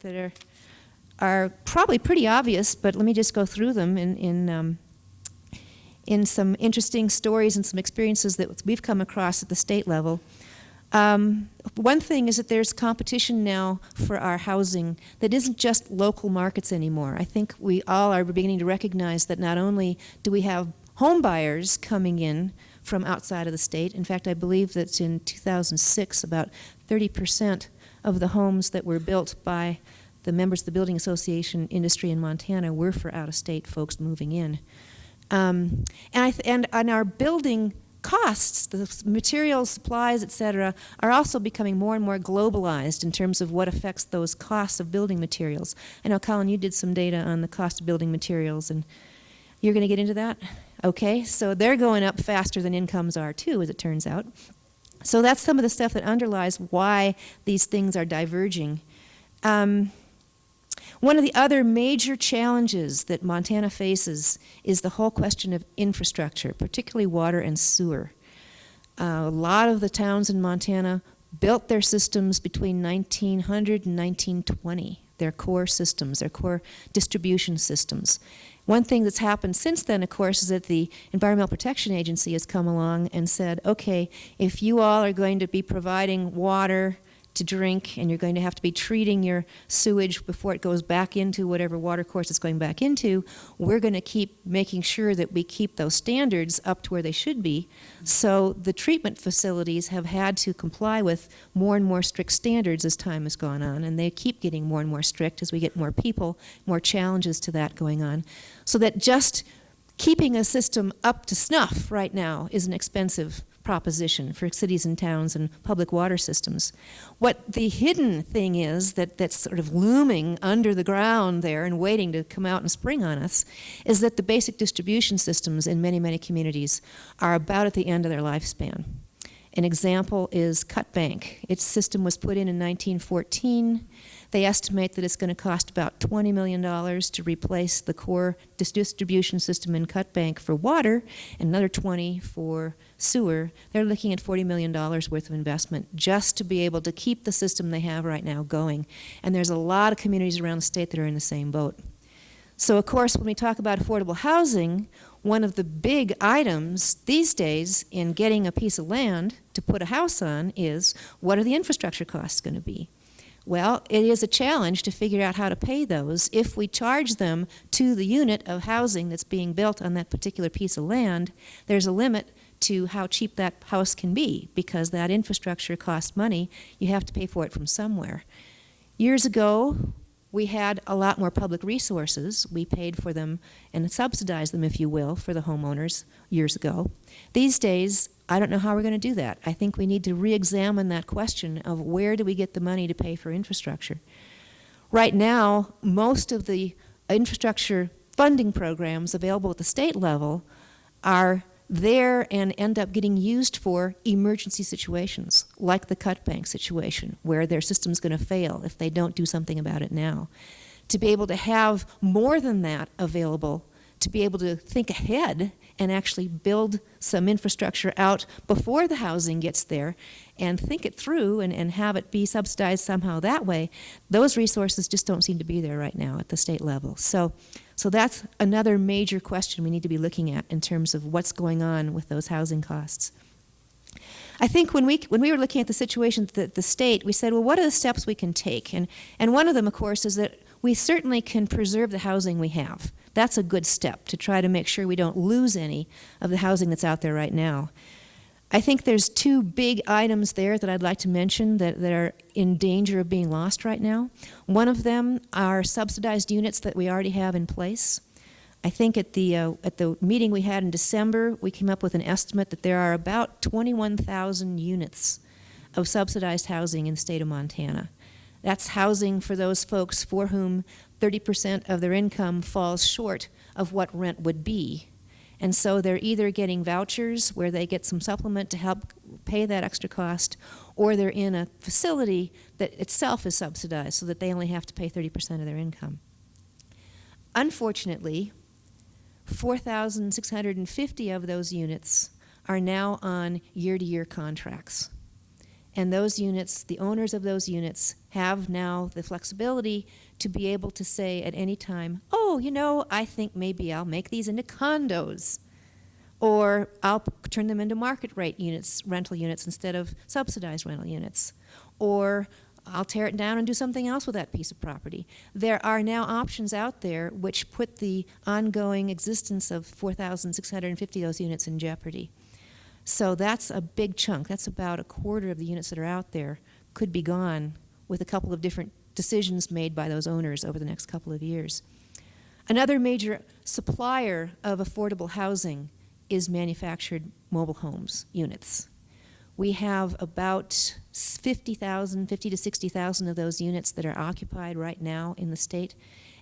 that are probably pretty obvious, but let me just go through them in some interesting stories and some experiences that we've come across at the state level. One thing is that there's competition now for our housing that isn't just local markets anymore. I think we all are beginning to recognize that not only do we have home buyers coming in from outside of the state. In fact, I believe that in 2006, about 30% of the homes that were built by the members of the Building Association industry in Montana were for out-of-state folks moving in. And our building costs, the materials, supplies, et cetera, are also becoming more and more globalized in terms of what affects those costs of building materials. I know, Colin, you did some data on the cost of building materials, and you're going to get into that? Okay, so they're going up faster than incomes are too, as it turns out. So that's some of the stuff that underlies why these things are diverging. One of the other major challenges that Montana faces is the whole question of infrastructure, particularly water and sewer. A lot of the towns in Montana built their systems between 1900 and 1920, their core systems, their core distribution systems. One thing that's happened since then, of course, is that the Environmental Protection Agency has come along and said, okay, if you all are going to be providing water to drink and you're going to have to be treating your sewage before it goes back into whatever water course it's going back into, we're going to keep making sure that we keep those standards up to where they should be. So the treatment facilities have had to comply with more and more strict standards as time has gone on, and they keep getting more and more strict as we get more people, more challenges to that going on. So that just keeping a system up to snuff right now is an expensive proposition for cities and towns and public water systems. What the hidden thing is that's sort of looming under the ground there and waiting to come out and spring on us is that the basic distribution systems in many, many communities are about at the end of their lifespan. An example is Cut Bank. Its system was put in 1914. They estimate that it's going to cost about $20 million to replace the core distribution system in Cut Bank for water, and another $20 for sewer. They're looking at $40 million worth of investment just to be able to keep the system they have right now going. And there's a lot of communities around the state that are in the same boat. So, of course, when we talk about affordable housing, one of the big items these days in getting a piece of land to put a house on is, what are the infrastructure costs going to be? Well, it is a challenge to figure out how to pay those if we charge them to the unit of housing that's being built on that particular piece of land. There's a limit to how cheap that house can be because that infrastructure costs money. You have to pay for it from somewhere. Years ago, we had a lot more public resources. We paid for them and subsidized them, if you will, for the homeowners years ago. These days, I don't know how we're going to do that. I think we need to re-examine that question of where do we get the money to pay for infrastructure. Right now, most of the infrastructure funding programs available at the state level are there and end up getting used for emergency situations, like the Cut Bank situation, where their system's going to fail if they don't do something about it now. To be able to have more than that available, to be able to think ahead and actually build some infrastructure out before the housing gets there and think it through and have it be subsidized somehow that way, those resources just don't seem to be there right now at the state level. So that's another major question we need to be looking at in terms of what's going on with those housing costs. I think when we were looking at the situation at the state, we said, well, what are the steps we can take? And one of them, of course, is that we certainly can preserve the housing we have. That's a good step to try to make sure we don't lose any of the housing that's out there right now. I think there's two big items there that I'd like to mention that are in danger of being lost right now. One of them are subsidized units that we already have in place. I think at the meeting we had in December, we came up with an estimate that there are about 21,000 units of subsidized housing in the state of Montana. That's housing for those folks for whom 30% of their income falls short of what rent would be. And so they're either getting vouchers where they get some supplement to help pay that extra cost, or they're in a facility that itself is subsidized so that they only have to pay 30% of their income. Unfortunately, 4,650 of those units are now on year-to-year contracts. And those units, the owners of those units, have now the flexibility to be able to say at any time, oh, you know, I think maybe I'll make these into condos. Or I'll turn them into market rate units, rental units, instead of subsidized rental units. Or I'll tear it down and do something else with that piece of property. There are now options out there which put the ongoing existence of 4,650 of those units in jeopardy. So that's a big chunk. That's about a quarter of the units that are out there could be gone with a couple of different decisions made by those owners over the next couple of years. Another major supplier of affordable housing is manufactured mobile homes units. We have about 50 to 60,000 of those units that are occupied right now in the state.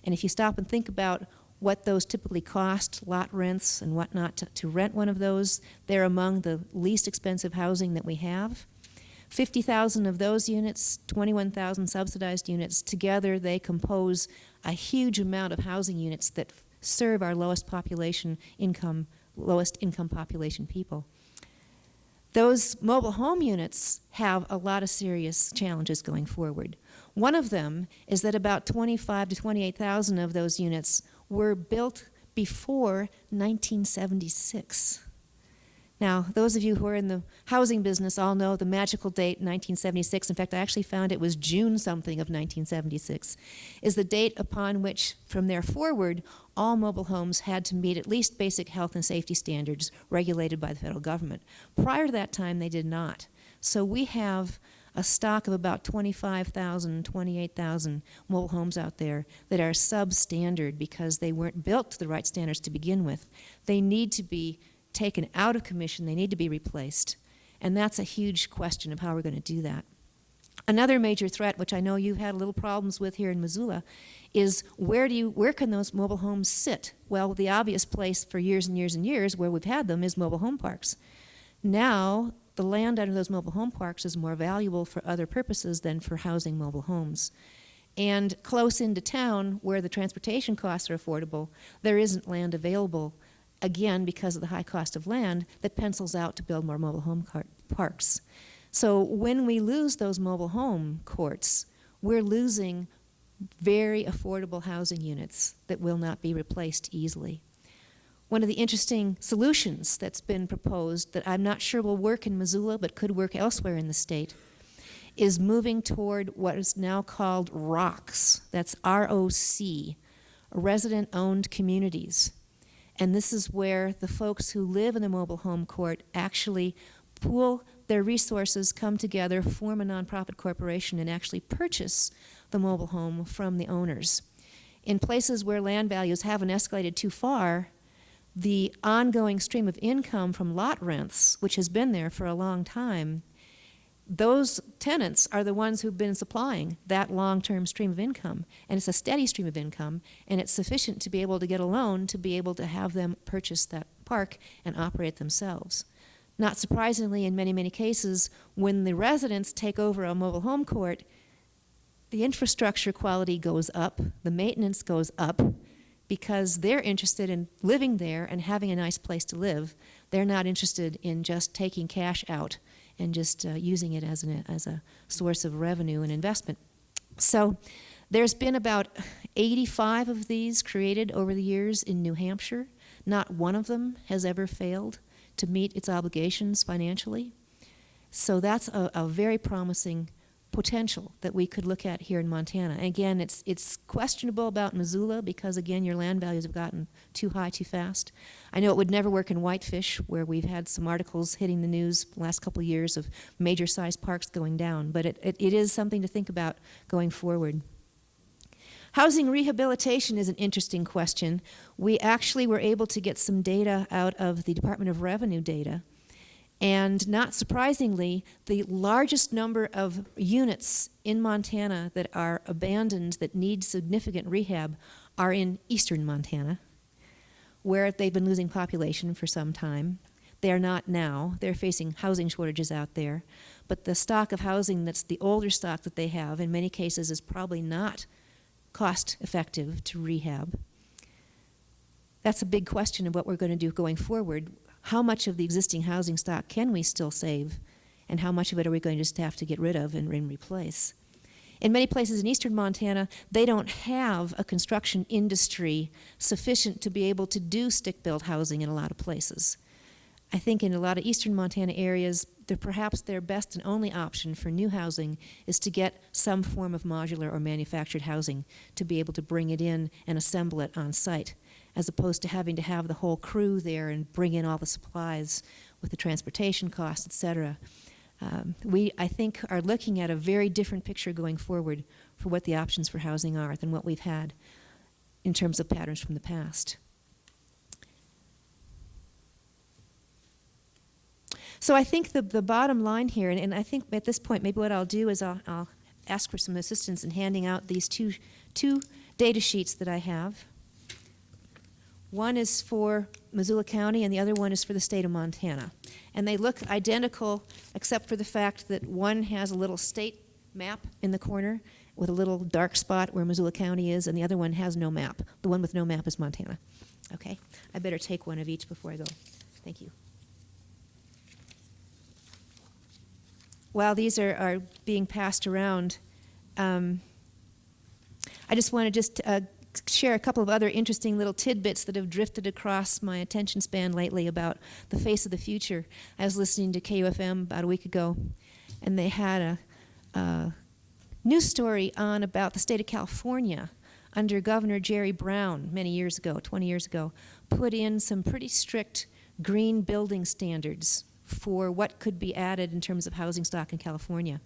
And if you stop and think about what those typically cost, lot rents and whatnot, to rent one of those, they're among the least expensive housing that we have. 50,000 of those units, 21,000 subsidized units, together they compose a huge amount of housing units that serve our lowest income population people. Those mobile home units have a lot of serious challenges going forward. One of them is that about 25 to 28,000 of those units were built before 1976. Now, those of you who are in the housing business all know the magical date 1976. In fact, I actually found it was June something of 1976, is the date upon which, from there forward, all mobile homes had to meet at least basic health and safety standards regulated by the federal government. Prior to that time, they did not. So we have a stock of about 25,000, 28,000 mobile homes out there that are substandard because they weren't built to the right standards to begin with. They need to be taken out of commission, they need to be replaced. And that's a huge question of how we're going to do that. Another major threat, which I know you've had a little problems with here in Missoula, is where can those mobile homes sit? Well, the obvious place for years and years and years where we've had them is mobile home parks. Now, the land under those mobile home parks is more valuable for other purposes than for housing mobile homes. And close into town, where the transportation costs are affordable, there isn't land available, again, because of the high cost of land, that pencils out to build more mobile home parks. So when we lose those mobile home courts, we're losing very affordable housing units that will not be replaced easily. One of the interesting solutions that's been proposed that I'm not sure will work in Missoula but could work elsewhere in the state is moving toward what is now called ROCs. That's R-O-C, resident-owned communities. And this is where the folks who live in the mobile home court actually pool their resources, come together, form a nonprofit corporation, and actually purchase the mobile home from the owners. In places where land values haven't escalated too far, the ongoing stream of income from lot rents, which has been there for a long time, those tenants are the ones who've been supplying that long-term stream of income. And it's a steady stream of income, and it's sufficient to be able to get a loan to be able to have them purchase that park and operate themselves. Not surprisingly, in many, many cases, when the residents take over a mobile home court, the infrastructure quality goes up, the maintenance goes up, because they're interested in living there and having a nice place to live. They're not interested in just taking cash out and just using it as a source of revenue and investment. So there's been about 85 of these created over the years in New Hampshire. Not one of them has ever failed to meet its obligations financially. So that's a very promising potential that we could look at here in Montana. And again, it's questionable about Missoula because, again, your land values have gotten too high too fast. I know it would never work in Whitefish, where we've had some articles hitting the news the last couple of years of major-sized parks going down, but it is something to think about going forward. Housing rehabilitation is an interesting question. We actually were able to get some data out of the Department of Revenue data. And not surprisingly, the largest number of units in Montana that are abandoned that need significant rehab are in eastern Montana, where they've been losing population for some time. They are not now. They're facing housing shortages out there. But the stock of housing that's the older stock that they have, in many cases, is probably not cost effective to rehab. That's a big question of what we're going to do going forward. How much of the existing housing stock can we still save and how much of it are we going to just have to get rid of and replace. In many places in eastern Montana, they don't have a construction industry sufficient to be able to do stick-built housing in a lot of places. I think in a lot of eastern Montana areas, perhaps their best and only option for new housing is to get some form of modular or manufactured housing to be able to bring it in and assemble it on site, as opposed to having to have the whole crew there and bring in all the supplies with the transportation costs, et cetera. We, I think, are looking at a very different picture going forward for what the options for housing are than what we've had in terms of patterns from the past. So I think the bottom line here, and I think at this point maybe what I'll do is I'll ask for some assistance in handing out these two data sheets that I have. One is for Missoula County and the other one is for the state of Montana. And they look identical except for the fact that one has a little state map in the corner with a little dark spot where Missoula County is, and the other one has no map. The one with no map is Montana. Okay, I better take one of each before I go. Thank you. While these are being passed around, I just want to share a couple of other interesting little tidbits that have drifted across my attention span lately about the face of the future. I was listening to KUFM about a week ago, and they had a news story on about the state of California under Governor Jerry Brown many years ago, 20 years ago, put in some pretty strict green building standards for what could be added in terms of housing stock in California.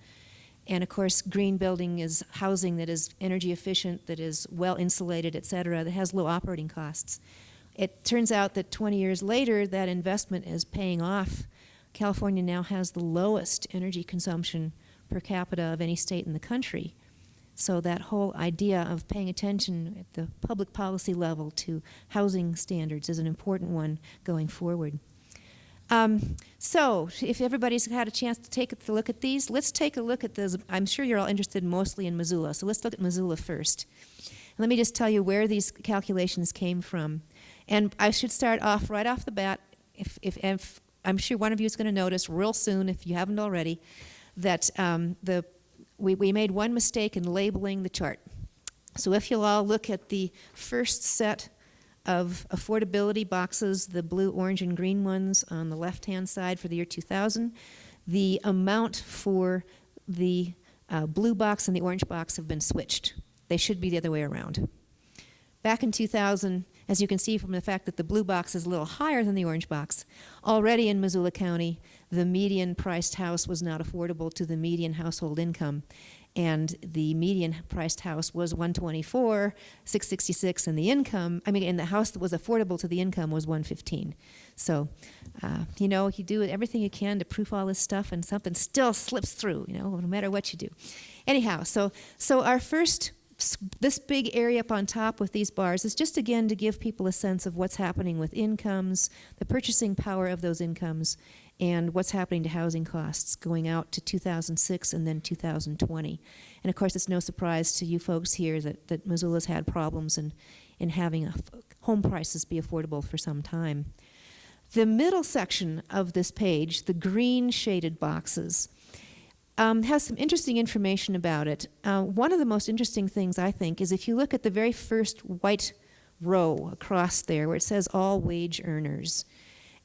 And of course, green building is housing that is energy efficient, that is well insulated, et cetera, that has low operating costs. It turns out that 20 years later, that investment is paying off. California now has the lowest energy consumption per capita of any state in the country. So that whole idea of paying attention at the public policy level to housing standards is an important one going forward. So, if everybody's had a chance to take a look at these, let's take a look at this. I'm sure you're all interested mostly in Missoula, so let's look at Missoula first. Let me just tell you where these calculations came from. And I should start off right off the bat, if I'm sure one of you is going to notice real soon, if you haven't already, that we made one mistake in labeling the chart. So if you'll all look at the first set of affordability boxes, the blue, orange, and green ones on the left-hand side for the year 2000. The amount for the blue box and the orange box have been switched. They should be the other way around. Back in 2000, as you can see from the fact that the blue box is a little higher than the orange box, already in Missoula County, the median priced house was not affordable to the median household income. And the median priced house was $124,666, and and the house that was affordable to the income was $115. So, you do everything you can to proof all this stuff, and something still slips through, no matter what you do. Anyhow, so our first, this big area up on top with these bars is just again to give people a sense of what's happening with incomes, the purchasing power of those incomes, and what's happening to housing costs going out to 2006 and then 2020. And of course, it's no surprise to you folks here that Missoula's had problems in having home prices be affordable for some time. The middle section of this page, the green shaded boxes, has some interesting information about it. One of the most interesting things, I think, is if you look at the very first white row across there where it says all wage earners.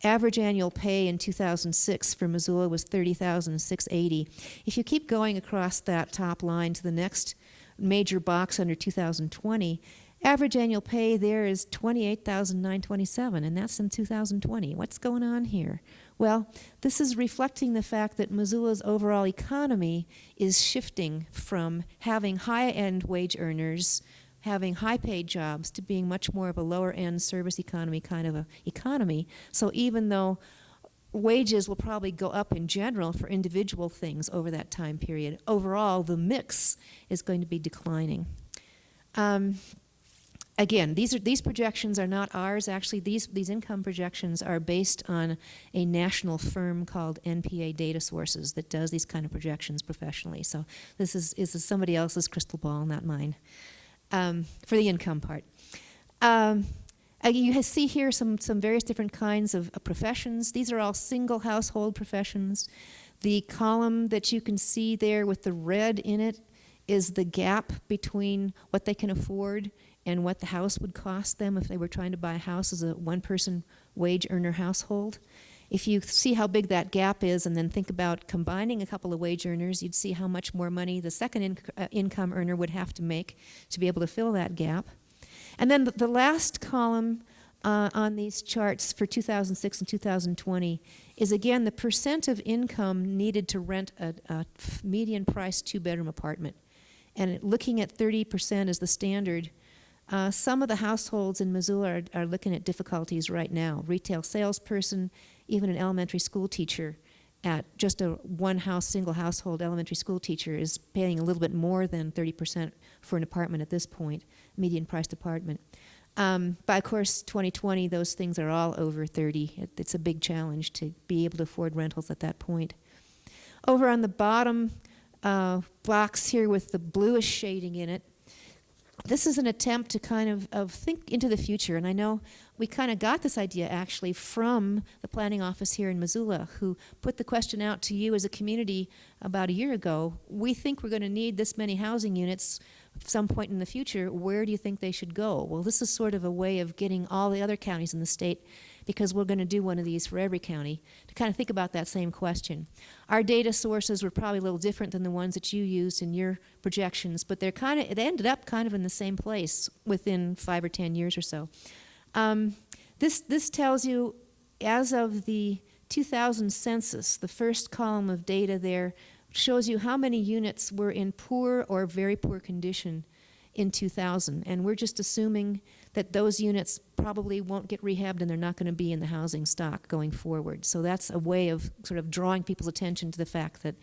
Average annual pay in 2006 for Missoula was $30,680. If you keep going across that top line to the next major box under 2020, average annual pay there is $28,927, and that's in 2020. What's going on here? Well, this is reflecting the fact that Missoula's overall economy is shifting from having high-end wage earners, having high-paid jobs, to being much more of a lower-end service economy kind of a economy. So even though wages will probably go up in general for individual things over that time period, overall the mix is going to be declining. Again, these projections are not ours. Actually, these income projections are based on a national firm called NPA Data Sources that does these kind of projections professionally. So this is somebody else's crystal ball, not mine. For the income part. You see here some various different kinds of professions. These are all single household professions. The column that you can see there with the red in it is the gap between what they can afford and what the house would cost them if they were trying to buy a house as a one-person wage earner household. If you see how big that gap is and then think about combining a couple of wage earners, you'd see how much more money the second income earner would have to make to be able to fill that gap. And then the last column on these charts for 2006 and 2020 is, again, the percent of income needed to rent a median price two-bedroom apartment. And looking at 30% as the standard, some of the households in Missoula are looking at difficulties right now. Retail salesperson, even an elementary school teacher at just a single household elementary school teacher is paying a little bit more than 30% for an apartment at this point, median priced apartment. By of course, 2020, those things are all over 30. It's a big challenge to be able to afford rentals at that point. Over on the bottom box here with the bluish shading in it, this is an attempt to kind of think into the future. And I know we kind of got this idea actually from the planning office here in Missoula, who put the question out to you as a community about a year ago. We think we're going to need this many housing units at some point in the future. Where do you think they should go? Well, this is sort of a way of getting all the other counties in the state, because we're going to do one of these for every county, to kind of think about that same question. Our data sources were probably a little different than the ones that you used in your projections, but they ended up kind of in the same place within 5 or 10 years or so. This tells you, as of the 2000 census, the first column of data there shows you how many units were in poor or very poor condition in 2000, and we're just assuming that those units probably won't get rehabbed and they're not going to be in the housing stock going forward. So that's a way of sort of drawing people's attention to the fact that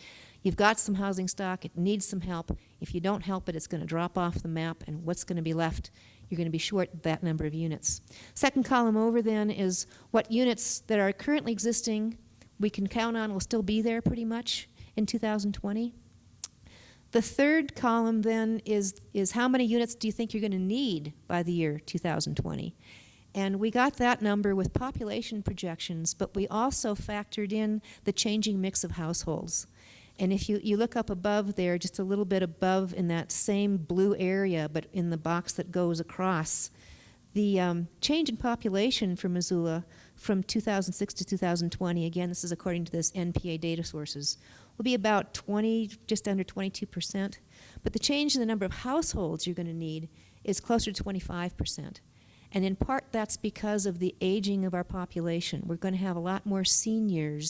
you've got some housing stock, it needs some help. If you don't help it, it's going to drop off the map, and what's going to be left, you're going to be short that number of units. Second column over then is what units that are currently existing we can count on will still be there pretty much in 2020. The third column then is how many units do you think you're going to need by the year 2020? And we got that number with population projections, but we also factored in the changing mix of households. And if you look up above there, just a little bit above in that same blue area, but in the box that goes across, the change in population for Missoula from 2006 to 2020, again, this is according to this NPA data sources, will be about just under 22%. But the change in the number of households you're going to need is closer to 25%. And in part, that's because of the aging of our population. We're going to have a lot more senior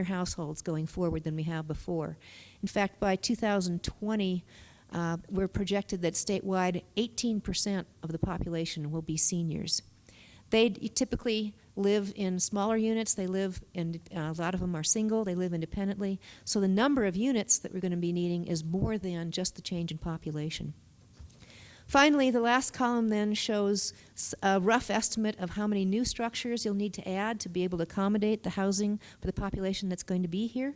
households going forward than we have before. In fact, by 2020, we're projected that statewide 18% of the population will be seniors. They typically live in smaller units. They live in, a lot of them are single. They live independently. So the number of units that we're going to be needing is more than just the change in population. Finally, the last column then shows a rough estimate of how many new structures you'll need to add to be able to accommodate the housing for the population that's going to be here.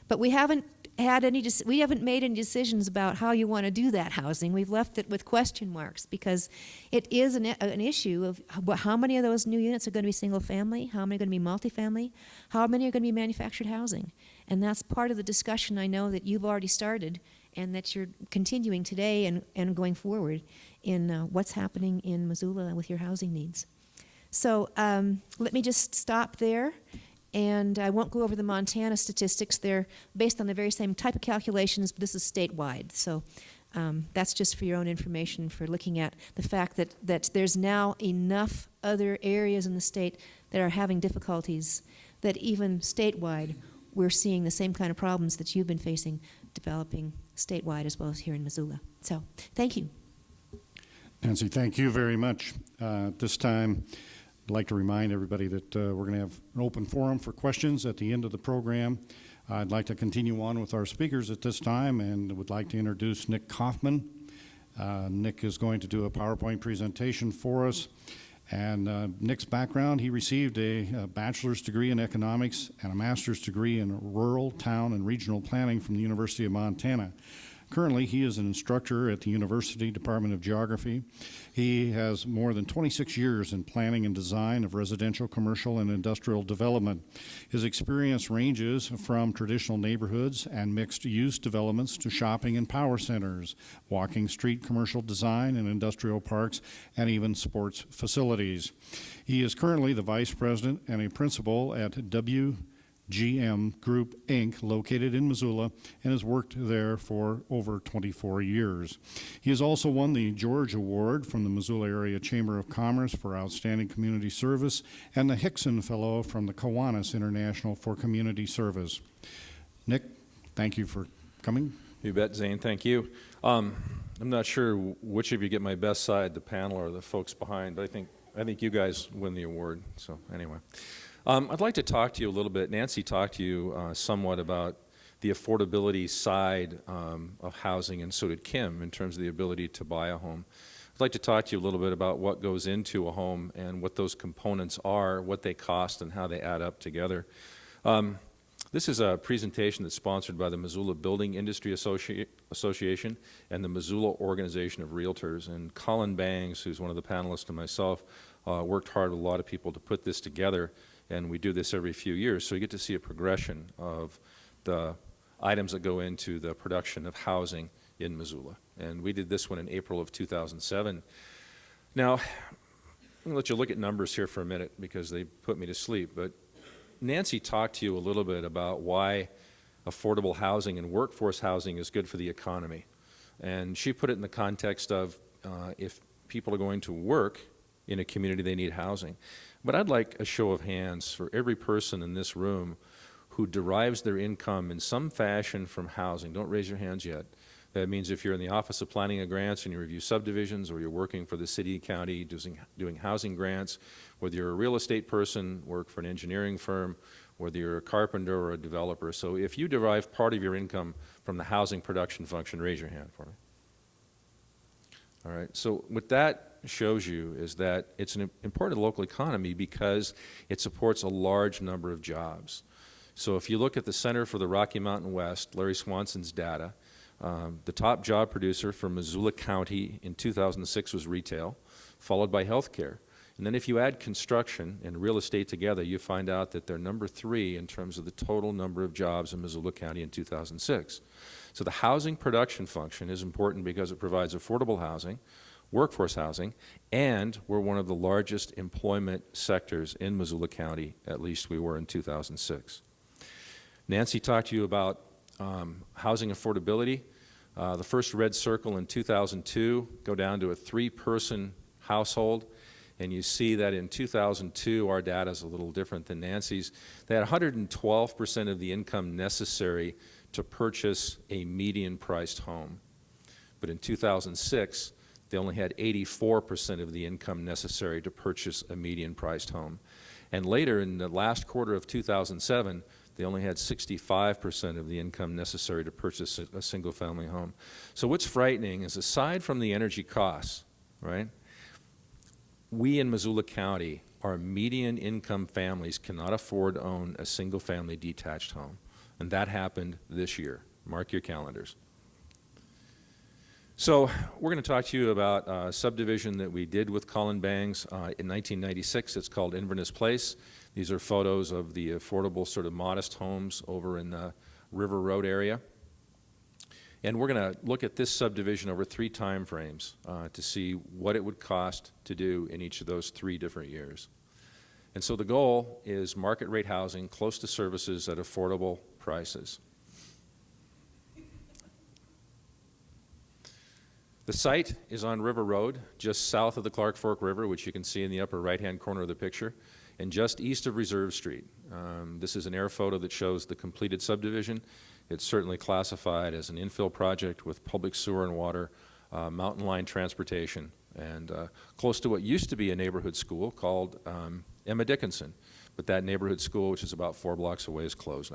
But we haven't made any decisions about how you want to do that housing. We've left it with question marks because it is an issue of how many of those new units are going to be single family, how many are going to be multifamily, how many are going to be manufactured housing. And that's part of the discussion I know that you've already started and that you're continuing today and going forward in what's happening in Missoula with your housing needs. So let me just stop there. And I won't go over the Montana statistics. They're based on the very same type of calculations, but this is statewide. So that's just for your own information for looking at the fact that there's now enough other areas in the state that are having difficulties that even statewide we're seeing the same kind of problems that you've been facing developing statewide as well as here in Missoula. So thank you. Nancy, thank you very much. At this time, I'd like to remind everybody that we're going to have an open forum for questions at the end of the program. I'd like to continue on with our speakers at this time and would like to introduce Nick Kaufman. Nick is going to do a PowerPoint presentation for us. And Nick's background, he received a bachelor's degree in economics and a master's degree in rural, town, and regional planning from the University of Montana. Currently, he is an instructor at the University Department of Geography. He has more than 26 years in planning and design of residential, commercial, and industrial development. His experience ranges from traditional neighborhoods and mixed-use developments to shopping and power centers, walking street commercial design and industrial parks, and even sports facilities. He is currently the vice president and a principal at WGM Group, Inc., located in Missoula, and has worked there for over 24 years. He has also won the George Award from the Missoula Area Chamber of Commerce for Outstanding Community Service and the Hickson Fellow from the Kiwanis International for Community Service. Nick, thank you for coming. You bet, Zane. Thank you. I'm not sure which of you get my best side, the panel or the folks behind, but I think you guys win the award. So anyway. I'd like to talk to you a little bit. Nancy talked to you somewhat about the affordability side of housing, and so did Kim, in terms of the ability to buy a home. I'd like to talk to you a little bit about what goes into a home and what those components are, what they cost, and how they add up together. This is a presentation that's sponsored by the Missoula Building Industry Association and the Missoula Organization of Realtors. And Colin Bangs, who's one of the panelists, and myself, worked hard with a lot of people to put this together. And we do this every few years, so you get to see a progression of the items that go into the production of housing in Missoula. And we did this one in April of 2007. Now, I'm going to let you look at numbers here for a minute because they put me to sleep, but Nancy talked to you a little bit about why affordable housing and workforce housing is good for the economy. And she put it in the context of if people are going to work in a community, they need housing. But I'd like a show of hands for every person in this room who derives their income in some fashion from housing. Don't raise your hands yet. That means if you're in the Office of Planning and Grants and you review subdivisions, or you're working for the city, county, doing housing grants, whether you're a real estate person, work for an engineering firm, whether you're a carpenter or a developer. So if you derive part of your income from the housing production function, raise your hand for me. All right, so what that shows you is that it's an important local economy because it supports a large number of jobs. So if you look at the Center for the Rocky Mountain West, Larry Swanson's data, the top job producer for Missoula County in 2006 was retail, followed by healthcare. And then if you add construction and real estate together, you find out that they're number 3 in terms of the total number of jobs in Missoula County in 2006. So the housing production function is important because it provides affordable housing, workforce housing, and we're one of the largest employment sectors in Missoula County, at least we were in 2006. Nancy talked to you about housing affordability. The first red circle in 2002 go down to a 3-person household, and you see that in 2002 our data is a little different than Nancy's. They had 112% of the income necessary to purchase a median-priced home. But in 2006, they only had 84% of the income necessary to purchase a median-priced home. And later, in the last quarter of 2007, they only had 65% of the income necessary to purchase a single-family home. So what's frightening is, aside from the energy costs, right, we in Missoula County, our median income families cannot afford to own a single-family detached home. And that happened this year. Mark your calendars. So we're going to talk to you about a subdivision that we did with Colin Bangs in 1996. It's called Inverness Place. These are photos of the affordable, sort of modest homes over in the River Road area. And we're going to look at this subdivision over 3 time frames to see what it would cost to do in each of those 3 different years. And so the goal is market rate housing close to services at affordable prices. The site is on River Road, just south of the Clark Fork River, which you can see in the upper right-hand corner of the picture, and just east of Reserve Street. This is an air photo that shows the completed subdivision. It's certainly classified as an infill project with public sewer and water, mountain line transportation, and close to what used to be a neighborhood school called Emma Dickinson. But that neighborhood school, which is about 4 blocks away, is closed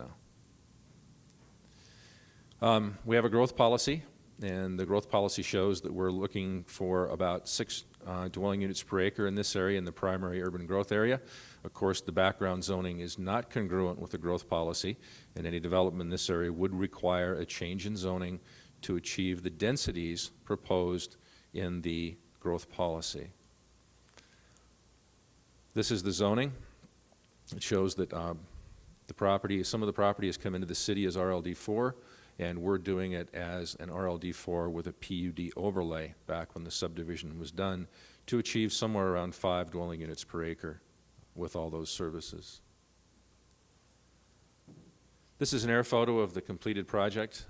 now. We have a growth policy. And the growth policy shows that we're looking for about 6 dwelling units per acre in this area, in the primary urban growth area. Of course, the background zoning is not congruent with the growth policy, and any development in this area would require a change in zoning to achieve the densities proposed in the growth policy. This is the zoning. It shows that some of the property has come into the city as RLD4, and we're doing it as an RLD4 with a PUD overlay back when the subdivision was done to achieve somewhere around 5 dwelling units per acre with all those services. This is an air photo of the completed project,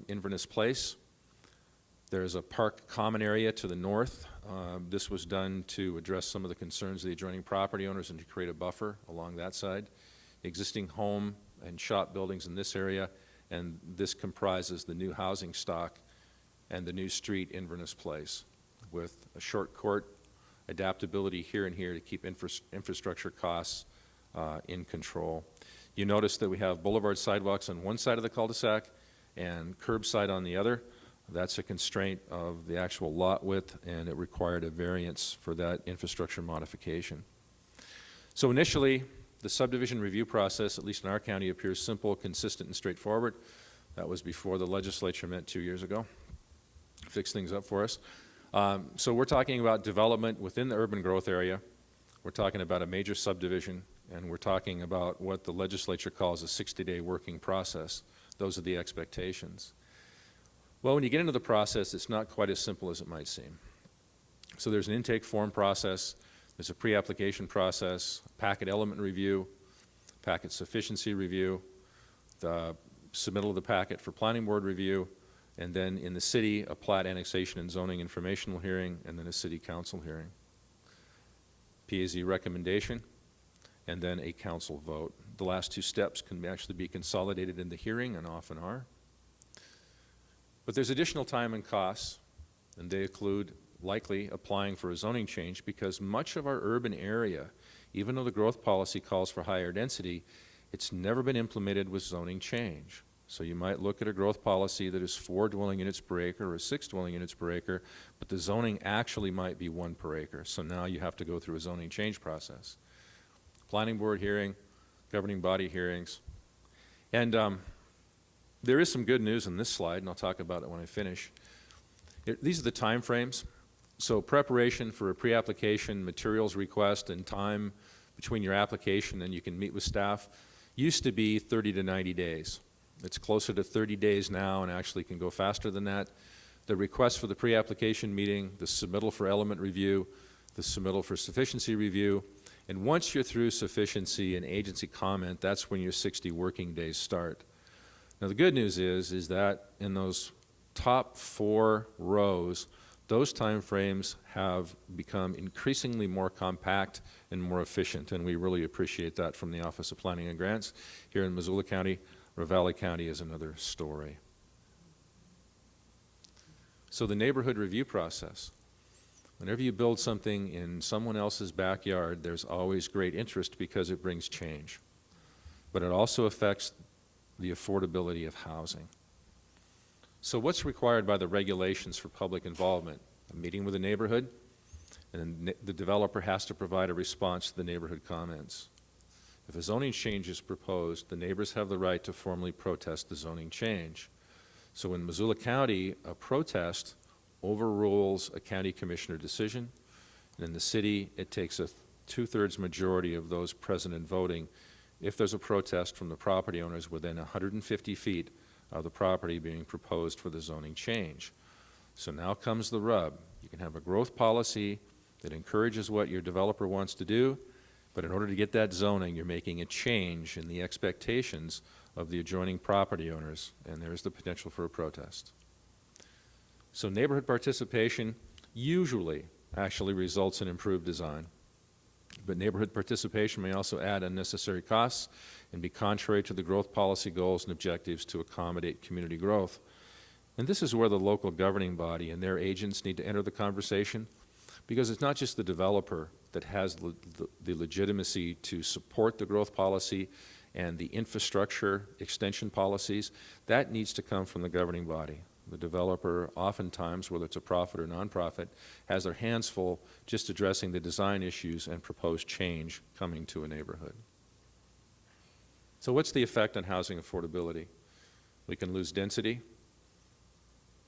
Inverness Place. There's a park common area to the north. This was done to address some of the concerns of the adjoining property owners and to create a buffer along that side. Existing home and shop buildings in this area, and this comprises the new housing stock and the new street, Inverness Place, with a short court, adaptability here and here to keep infrastructure costs in control. You notice that we have boulevard sidewalks on one side of the cul-de-sac and curbside on the other. That's a constraint of the actual lot width, and it required a variance for that infrastructure modification. So initially, the subdivision review process, at least in our county, appears simple, consistent, and straightforward. That was before the legislature met 2 years ago. Fixed things up for us. So we're talking about development within the urban growth area. We're talking about a major subdivision, and we're talking about what the legislature calls a 60-day working process. Those are the expectations. Well, when you get into the process, it's not quite as simple as it might seem. So there's an intake form process, there's a pre-application process, packet element review, packet sufficiency review, the submittal of the packet for planning board review, and then in the city, a plat annexation and zoning informational hearing, and then a city council hearing. PAZ recommendation, and then a council vote. The last 2 steps can actually be consolidated in the hearing, and often are. But there's additional time and costs, and they include likely applying for a zoning change, because much of our urban area, even though the growth policy calls for higher density, it's never been implemented with zoning change. So you might look at a growth policy that is 4 dwelling units per acre or 6 dwelling units per acre, but the zoning actually might be 1 per acre. So now you have to go through a zoning change process. Planning board hearing, governing body hearings. And there is some good news in this slide, and I'll talk about it when I finish. These are the time frames. So preparation for a pre-application materials request and time between your application and you can meet with staff used to be 30 to 90 days. It's closer to 30 days now and actually can go faster than that. The request for the pre-application meeting, the submittal for element review, the submittal for sufficiency review, and once you're through sufficiency and agency comment, that's when your 60 working days start. Now the good news is that in those top 4 rows, those time frames have become increasingly more compact and more efficient, and we really appreciate that from the Office of Planning and Grants here in Missoula County. Ravalli County is another story. So the neighborhood review process. Whenever you build something in someone else's backyard, there's always great interest because it brings change. But it also affects the affordability of housing. So what's required by the regulations for public involvement? A meeting with the neighborhood, and the developer has to provide a response to the neighborhood comments. If a zoning change is proposed, the neighbors have the right to formally protest the zoning change. So in Missoula County, a protest overrules a county commissioner decision, and in the city, it takes a 2/3 majority of those present and voting if there's a protest from the property owners within 150 feet of the property being proposed for the zoning change. So now comes the rub. You can have a growth policy that encourages what your developer wants to do, but in order to get that zoning, you're making a change in the expectations of the adjoining property owners, and there's the potential for a protest. So neighborhood participation usually actually results in improved design. But neighborhood participation may also add unnecessary costs and be contrary to the growth policy goals and objectives to accommodate community growth. And this is where the local governing body and their agents need to enter the conversation, because it's not just the developer that has the legitimacy to support the growth policy and the infrastructure extension policies. That needs to come from the governing body. The developer, oftentimes, whether it's a profit or nonprofit, has their hands full just addressing the design issues and proposed change coming to a neighborhood. So what's the effect on housing affordability? We can lose density.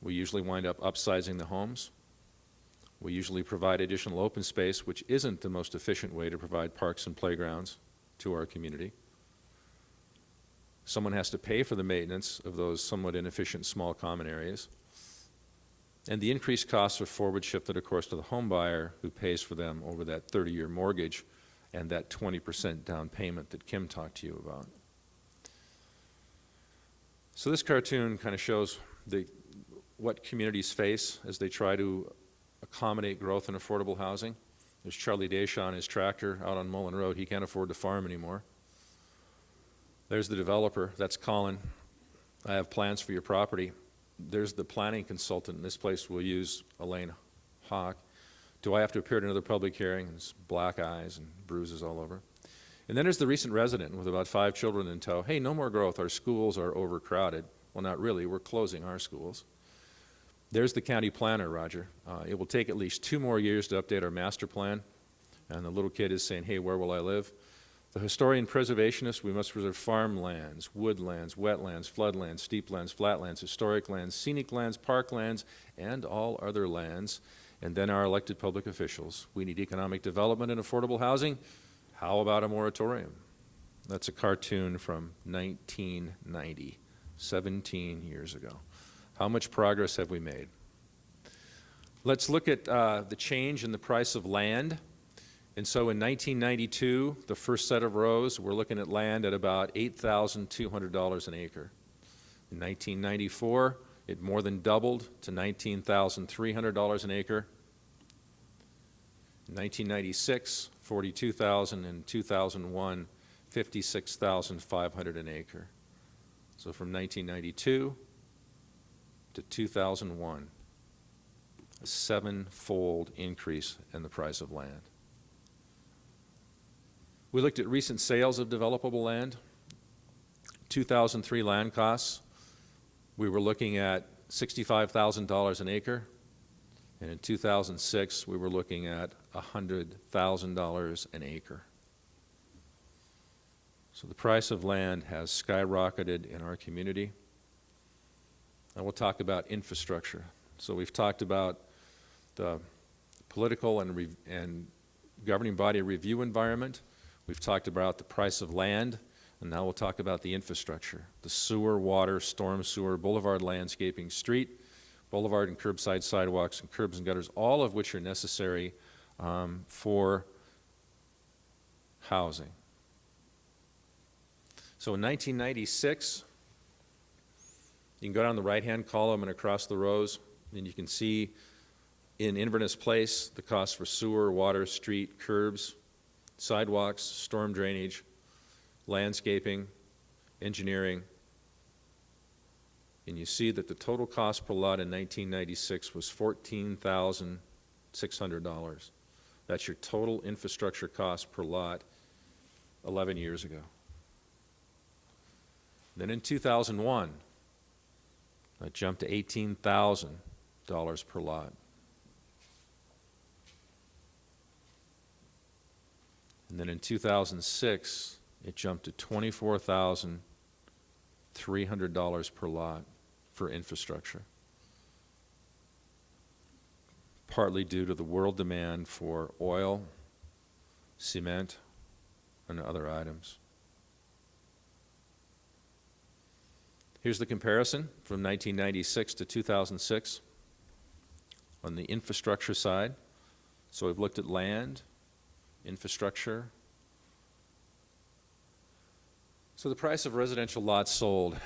We usually wind up upsizing the homes. We usually provide additional open space, which isn't the most efficient way to provide parks and playgrounds to our community. Someone has to pay for the maintenance of those somewhat inefficient small common areas. And the increased costs are forward shifted, of course, to the home buyer who pays for them over that 30-year mortgage and that 20% down payment that Kim talked to you about. So this cartoon kind of shows what communities face as they try to accommodate growth in affordable housing. There's Charlie Deshaw on his tractor out on Mullen Road. He can't afford to farm anymore. There's the developer. That's Colin. I have plans for your property. There's the planning consultant. In this place we'll use Elaine Hawk. Do I have to appear at another public hearing? And it's black eyes and bruises all over. And then there's the recent resident with about 5 children in tow. Hey, no more growth. Our schools are overcrowded. Well, not really. We're closing our schools. There's the county planner, Roger. It will take at least 2 more years to update our master plan. And the little kid is saying, hey, where will I live? The historian preservationist, we must preserve farmlands, woodlands, wetlands, floodlands, steeplands, flatlands, historic lands, scenic lands, parklands, and all other lands. And then our elected public officials. We need economic development and affordable housing. How about a moratorium? That's a cartoon from 1990, 17 years ago. How much progress have we made? Let's look at the change in the price of land. And so in 1992, the first set of rows, we're looking at land at about $8,200 an acre. In 1994, it more than doubled to $19,300 an acre. In 1996, $42,000. In 2001, $56,500 an acre. So from 1992 to 2001, a 7-fold increase in the price of land. We looked at recent sales of developable land. 2003 land costs, we were looking at $65,000 an acre. And in 2006, we were looking at $100,000 an acre. So the price of land has skyrocketed in our community. And we'll talk about infrastructure. So we've talked about the political and governing body review environment. We've talked about the price of land, and now we'll talk about the infrastructure, the sewer, water, storm sewer, boulevard landscaping, street, boulevard and curbside sidewalks, and curbs and gutters, all of which are necessary for housing. So in 1996, you can go down the right-hand column and across the rows, and you can see in Inverness Place the cost for sewer, water, street, curbs, sidewalks, storm drainage, landscaping, engineering. And you see that the total cost per lot in 1996 was $14,600. That's your total infrastructure cost per lot 11 years ago. Then in 2001, that jumped to $18,000 per lot. And then in 2006, it jumped to $24,300 per lot for infrastructure, partly due to the world demand for oil, cement, and other items. Here's the comparison from 1996 to 2006 on the infrastructure side. So we've looked at land, infrastructure. So the price of residential lots sold.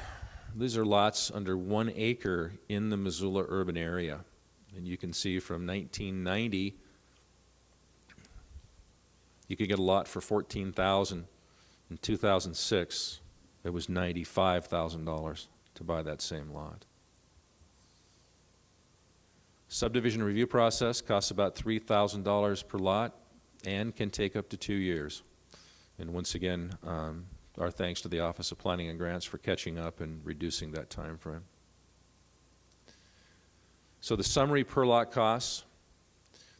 These are lots under 1 acre in the Missoula urban area. And you can see from 1990, you could get a lot for $14,000. In 2006, it was $95,000 to buy that same lot. Subdivision review process costs about $3,000 per lot and can take up to 2 years. And once again, our thanks to the Office of Planning and Grants for catching up and reducing that time frame. So the summary per lot costs,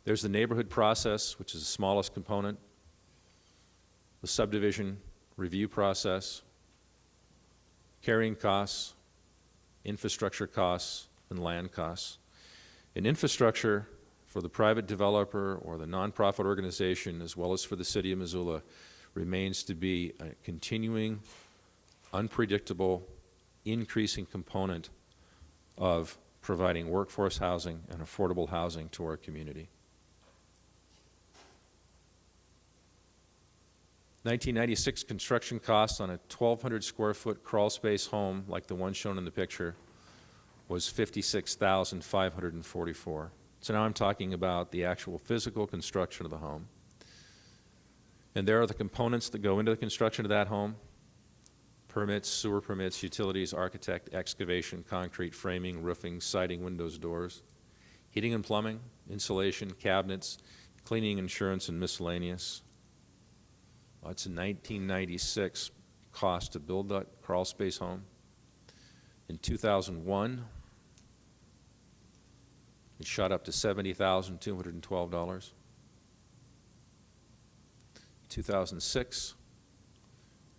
there's the neighborhood process, which is the smallest component, the subdivision review process, carrying costs, infrastructure costs, and land costs. And infrastructure for the private developer or the nonprofit organization, as well as for the city of Missoula, remains to be a continuing, unpredictable, increasing component of providing workforce housing and affordable housing to our community. 1996 construction costs on a 1,200 square foot crawl space home like the one shown in the picture was $56,544. So now I'm talking about the actual physical construction of the home. And there are the components that go into the construction of that home: permits, sewer permits, utilities, architect, excavation, concrete, framing, roofing, siding, windows, doors, heating and plumbing, insulation, cabinets, cleaning, insurance, and miscellaneous. It's a 1996 cost to build that crawl space home. In 2001, it shot up to $70,212. 2006,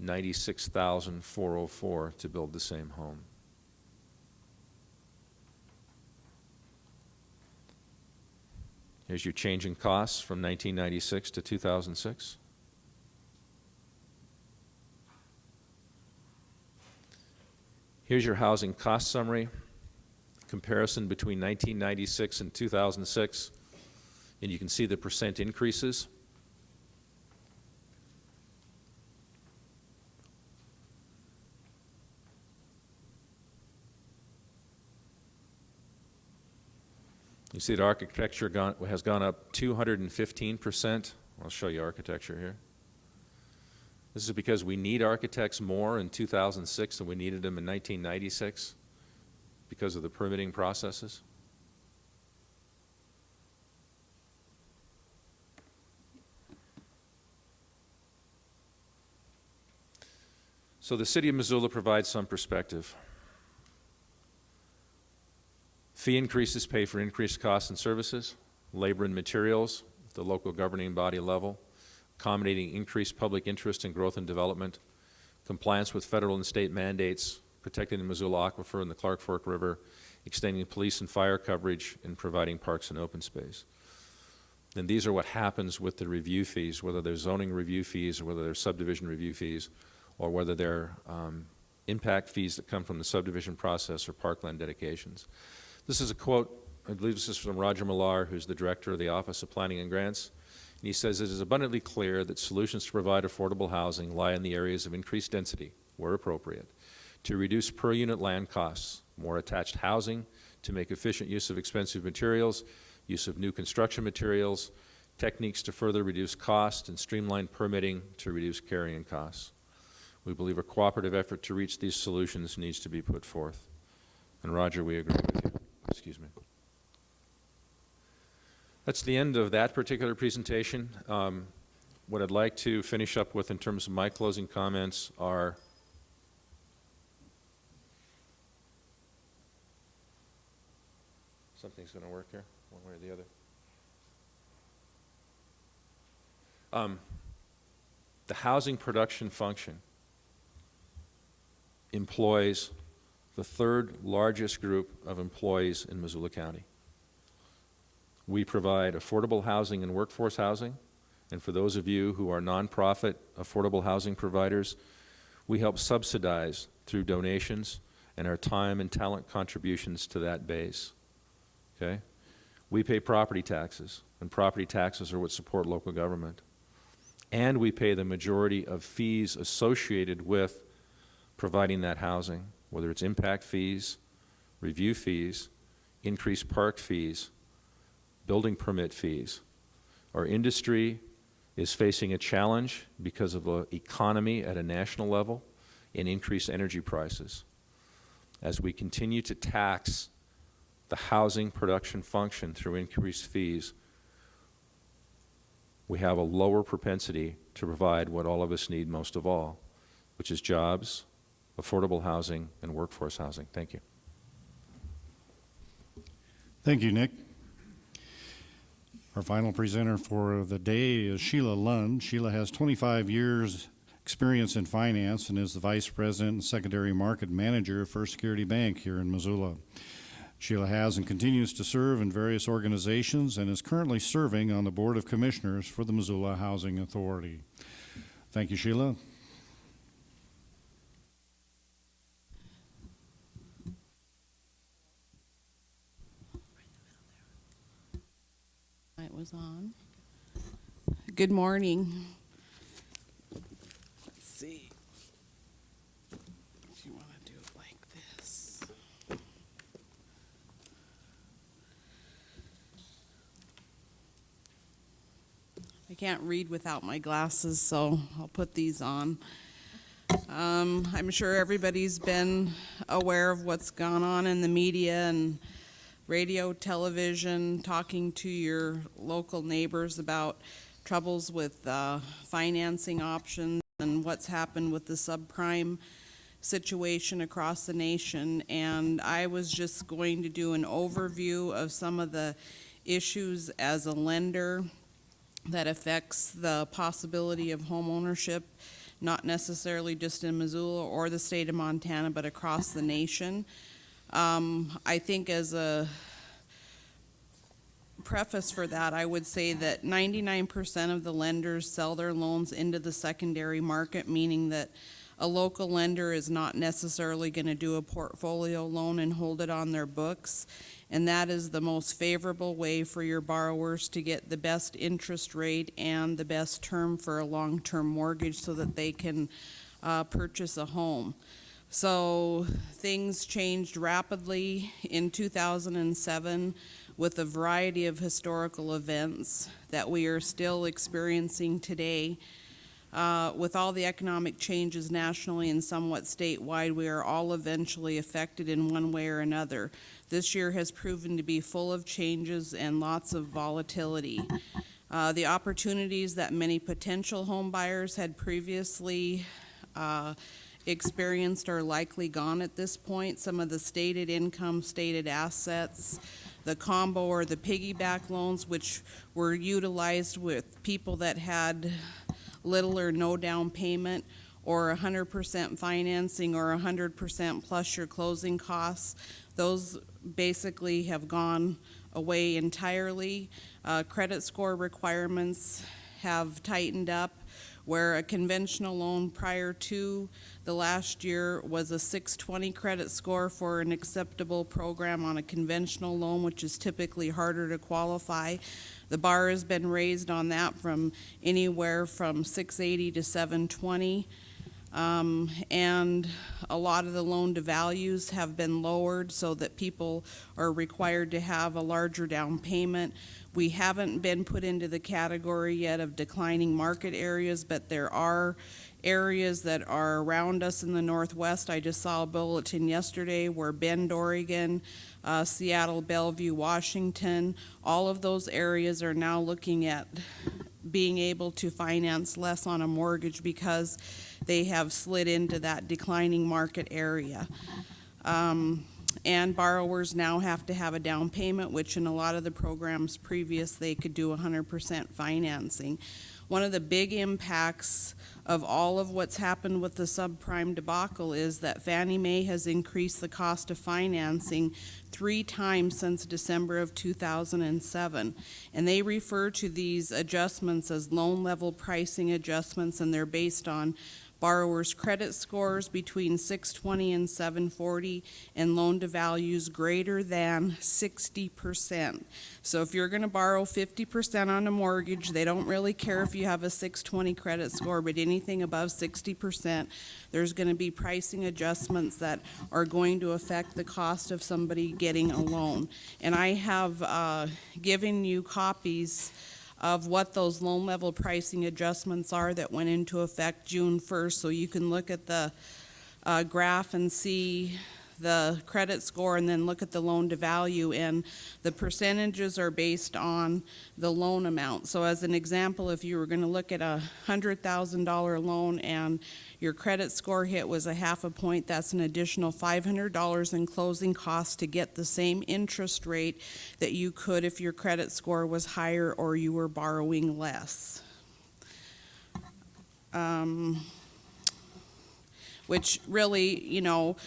$96,404 to build the same home. Here's your change in costs from 1996 to 2006. Here's your housing cost summary, comparison between 1996 and 2006, and you can see the percent increases. You see that architecture has gone up 215%. I'll show you architecture here. This is because we need architects more in 2006 than we needed them in 1996 because of the permitting processes. So the city of Missoula provides some perspective. Fee increases pay for increased costs and services, labor and materials at the local governing body level, accommodating increased public interest in growth and development, compliance with federal and state mandates, protecting the Missoula Aquifer and the Clark Fork River, extending police and fire coverage, and providing parks and open space. And these are what happens with the review fees, whether they're zoning review fees or whether they're subdivision review fees, or whether they're impact fees that come from the subdivision process or parkland dedications. This is a quote, I believe this is from Roger Millar, who's the director of the Office of Planning and Grants. And he says, "It is abundantly clear that solutions to provide affordable housing lie in the areas of increased density, where appropriate, to reduce per unit land costs, more attached housing, to make efficient use of expensive materials, use of new construction materials, techniques to further reduce cost, and streamline permitting to reduce carrying costs. We believe a cooperative effort to reach these solutions needs to be put forth." And Roger, we agree with you. Excuse me. That's the end of that particular presentation. What I'd like to finish up with in terms of my closing comments are something's going to work here, one way or the other. The housing production function employs the third largest group of employees in Missoula County. We provide affordable housing and workforce housing, and for those of you who are nonprofit affordable housing providers, we help subsidize through donations and our time and talent contributions to that base. Okay? We pay property taxes, and property taxes are what support local government. And we pay the majority of fees associated with providing that housing, whether it's impact fees, review fees, increased park fees, building permit fees. Our industry is facing a challenge because of the economy at a national level and increased energy prices. As we continue to tax the housing production function through increased fees, we have a lower propensity to provide what all of us need most of all, which is jobs, affordable housing, and workforce housing. Thank you. Thank you, Nick. Our final presenter for the day is Sheila Lund. Sheila has 25 years experience in finance and is the Vice President and Secondary Market Manager of First Security Bank here in Missoula. Sheila has and continues to serve in various organizations and is currently serving on the Board of Commissioners for the Missoula Housing Authority. Thank you, Sheila. It was on. Good morning. Let's see. If you want to do it like this. I can't read without my glasses, so I'll put these on. I'm sure everybody's been aware of what's gone on in the media and radio, television, talking to your local neighbors about troubles with financing options and what's happened with the subprime situation across the nation. And I was just going to do an overview of some of the issues as a lender that affects the possibility of home ownership, not necessarily just in Missoula or the state of Montana, but across the nation. I think as a preface for that, I would say that 99% of the lenders sell their loans into the secondary market, meaning that a local lender is not necessarily going to do a portfolio loan and hold it on their books. And that is the most favorable way for your borrowers to get the best interest rate and the best term for a long-term mortgage so that they can purchase a home. So things changed rapidly in 2007 with a variety of historical events that we are still experiencing today. With all the economic changes nationally and somewhat statewide, we are all eventually affected in one way or another. This year has proven to be full of changes and lots of volatility. The opportunities that many potential home buyers had previously experienced are likely gone at this point. Some of the stated income, stated assets, the combo or the piggyback loans, which were utilized with people that had little or no down payment, or 100% financing, or 100% plus your closing costs, those basically have gone away entirely. Credit score requirements have tightened up, where a conventional loan prior to the last year was a 620 credit score for an acceptable program on a conventional loan, which is typically harder to qualify. The bar has been raised on that from anywhere from 680 to 720. And a lot of the loan to values have been lowered so that people are required to have a larger down payment. We haven't been put into the category yet of declining market areas, but there are areas that are around us in the Northwest. I just saw a bulletin yesterday where Bend, Oregon, Seattle, Bellevue, Washington, all of those areas are now looking at being able to finance less on a mortgage because they have slid into that declining market area. And borrowers now have to have a down payment, which in a lot of the programs previous, they could do 100% financing. One of the big impacts of all of what's happened with the subprime debacle is that Fannie Mae has increased the cost of financing 3 times since December of 2007. And they refer to these adjustments as loan level pricing adjustments, and they're based on borrowers' credit scores between 620 and 740 and loan to values greater than 60%. So if you're going to borrow 50% on a mortgage, they don't really care if you have a 620 credit score, but anything above 60%, there's going to be pricing adjustments that are going to affect the cost of somebody getting a loan. And I have given you copies of what those loan level pricing adjustments are that went into effect June 1st, so you can look at the graph and see the credit score and then look at the loan to value, and the percentages are based on the loan amount. So as an example, if you were going to look at a $100,000 loan and your credit score hit was a 0.5 point, that's an additional $500 in closing costs to get the same interest rate that you could if your credit score was higher or you were borrowing less. Which really, you know,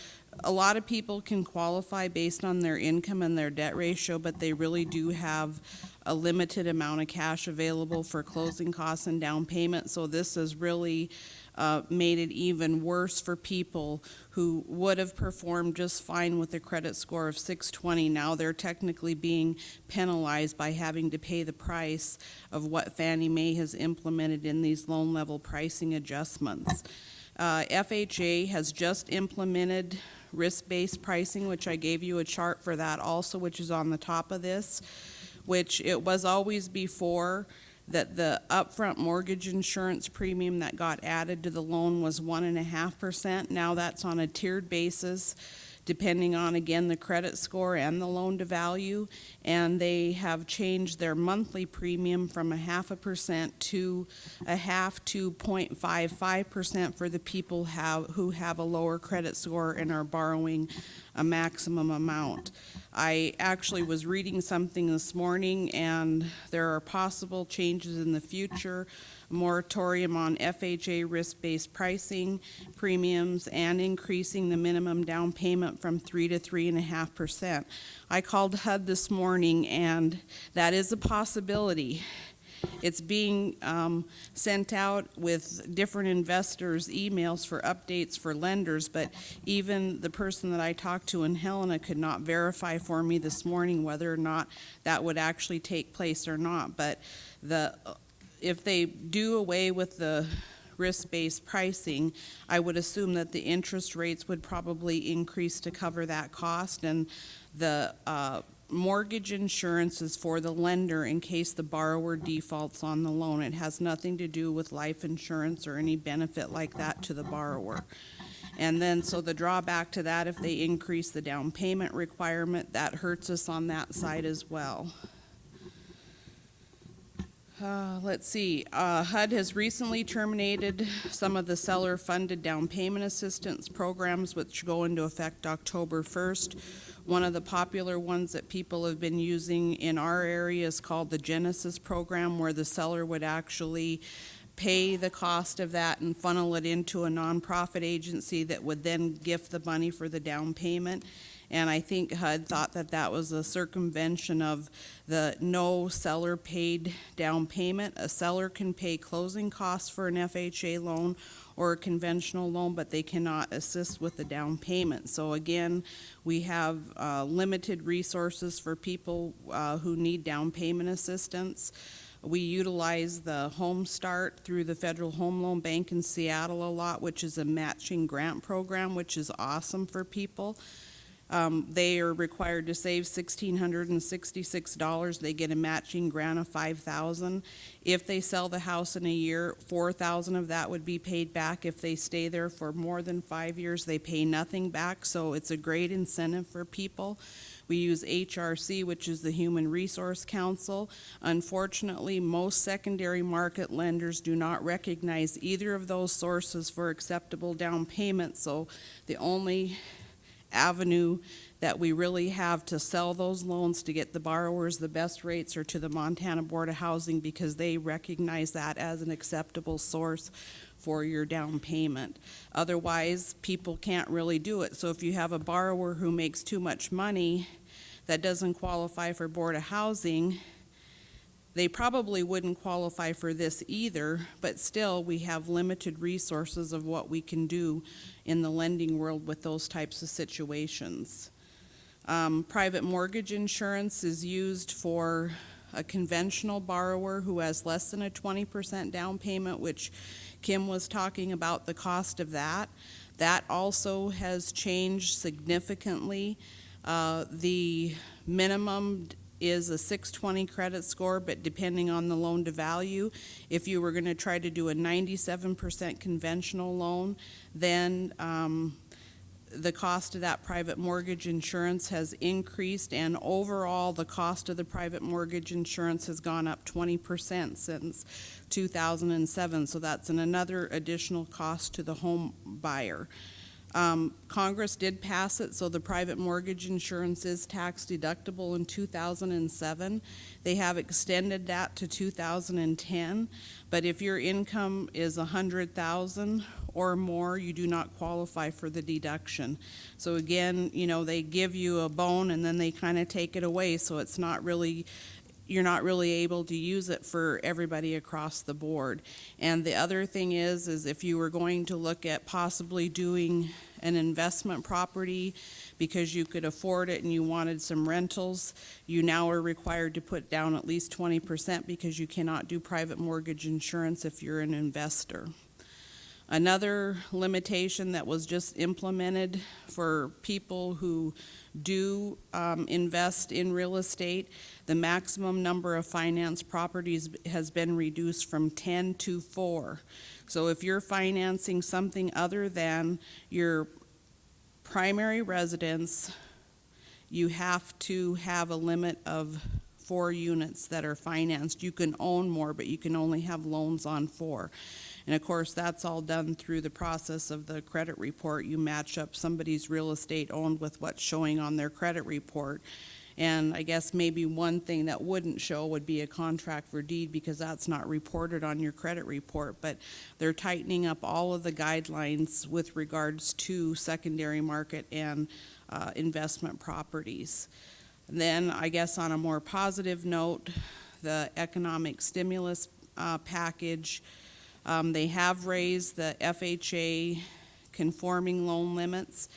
a lot of people can qualify based on their income and their debt ratio, but they really do have a limited amount of cash available for closing costs and down payment. So this has really made it even worse for people who would have performed just fine with a credit score of 620. Now they're technically being penalized by having to pay the price of what Fannie Mae has implemented in these loan level pricing adjustments. FHA has just implemented risk-based pricing, which I gave you a chart for that also, which is on the top of this, which it was always before that the upfront mortgage insurance premium that got added to the loan was 1.5%. Now that's on a tiered basis, depending on, again, the credit score and the loan to value. And they have changed their monthly premium from 0.5% to 0.5% to 0.55% for the people who have a lower credit score and are borrowing a maximum amount. I actually was reading something this morning, and there are possible changes in the future, a moratorium on FHA risk-based pricing premiums, and increasing the minimum down payment from 3 to 3.5%. I called HUD this morning, and that is a possibility. It's being sent out with different investors' emails for updates for lenders, but even the person that I talked to in Helena could not verify for me this morning whether or not that would actually take place or not. But if they do away with the risk-based pricing, I would assume that the interest rates would probably increase to cover that cost, and the mortgage insurance is for the lender in case the borrower defaults on the loan. It has nothing to do with life insurance or any benefit like that to the borrower. And then, so the drawback to that, if they increase the down payment requirement, that hurts us on that side as well. Let's see, HUD has recently terminated some of the seller-funded down payment assistance programs, which go into effect October 1st. One of the popular ones that people have been using in our area is called the Genesis program, where the seller would actually pay the cost of that and funnel it into a nonprofit agency that would then gift the money for the down payment. And I think HUD thought that that was a circumvention of the no seller paid down payment. A seller can pay closing costs for an FHA loan or a conventional loan, but they cannot assist with the down payment. So again, we have limited resources for people who need down payment assistance. We utilize the Home Start through the Federal Home Loan Bank in Seattle a lot, which is a matching grant program, which is awesome for people. They are required to save $1,666. They get a matching grant of $5,000. If they sell the house in a year, $4,000 of that would be paid back. If they stay there for more than 5 years, they pay nothing back. So it's a great incentive for people. We use HRC, which is the Human Resource Council. Unfortunately, most secondary market lenders do not recognize either of those sources for acceptable down payment. So the only avenue that we really have to sell those loans to get the borrowers the best rates are to the Montana Board of Housing, because they recognize that as an acceptable source for your down payment. Otherwise, people can't really do it. So if you have a borrower who makes too much money that doesn't qualify for Board of Housing, they probably wouldn't qualify for this either, but still we have limited resources of what we can do in the lending world with those types of situations. Private mortgage insurance is used for a conventional borrower who has less than a 20% down payment, which Kim was talking about the cost of that. That also has changed significantly. The minimum is a 620 credit score, but depending on the loan to value, if you were going to try to do a 97% conventional loan, then the cost of that private mortgage insurance has increased, and overall the cost of the private mortgage insurance has gone up 20% since 2007. So that's another additional cost to the home buyer. Congress did pass it, so the private mortgage insurance is tax deductible in 2007. They have extended that to 2010, but if your income is $100,000 or more, you do not qualify for the deduction. So again, you know, they give you a bone and then they kind of take it away, so it's not really, you're not really able to use it for everybody across the board. And the other thing is if you were going to look at possibly doing an investment property because you could afford it and you wanted some rentals, you now are required to put down at least 20% because you cannot do private mortgage insurance if you're an investor. Another limitation that was just implemented for people who do invest in real estate, the maximum number of finance properties has been reduced from 10 to 4. So if you're financing something other than your primary residence, you have to have a limit of 4 units that are financed. You can own more, but you can only have loans on 4. And of course, that's all done through the process of the credit report. You match up somebody's real estate owned with what's showing on their credit report. And I guess maybe one thing that wouldn't show would be a contract for deed because that's not reported on your credit report. But they're tightening up all of the guidelines with regards to secondary market and investment properties. And then I guess on a more positive note, the economic stimulus package, they have raised the FHA conforming loan limits.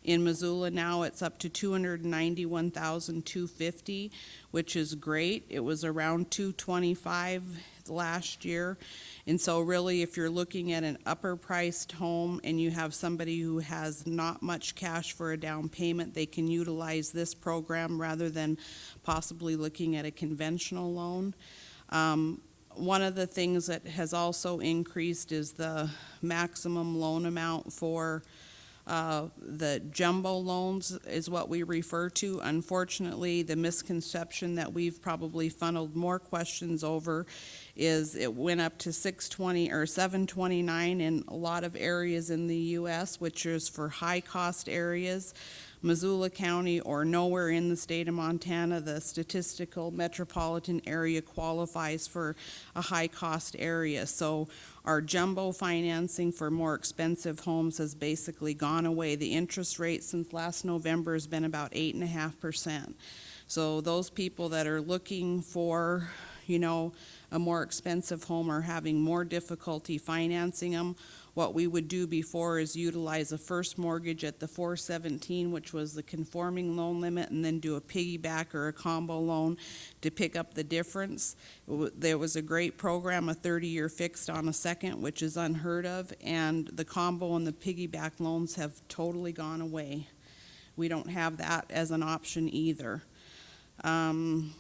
In Missoula now it's up to $291,250, which is great. It was around $225 last year. And so really if you're looking at an upper priced home and you have somebody who has not much cash for a down payment, they can utilize this program rather than possibly looking at a conventional loan. One of the things that has also increased is the maximum loan amount for the jumbo loans is what we refer to. Unfortunately, the misconception that we've probably funneled more questions over is it went up to 620 or 729 in a lot of areas in the U.S., which is for high cost areas. Missoula County or nowhere in the state of Montana, the statistical metropolitan area qualifies for a high cost area. So our jumbo financing for more expensive homes has basically gone away. The interest rate since last November has been about 8.5%. So those people that are looking for, you know, a more expensive home are having more difficulty financing them. What we would do before is utilize a first mortgage at the 417, which was the conforming loan limit, and then do a piggyback or a combo loan to pick up the difference. There was a great program, a 30-year fixed on a second, which is unheard of, and the combo and the piggyback loans have totally gone away. We don't have that as an option either. Let's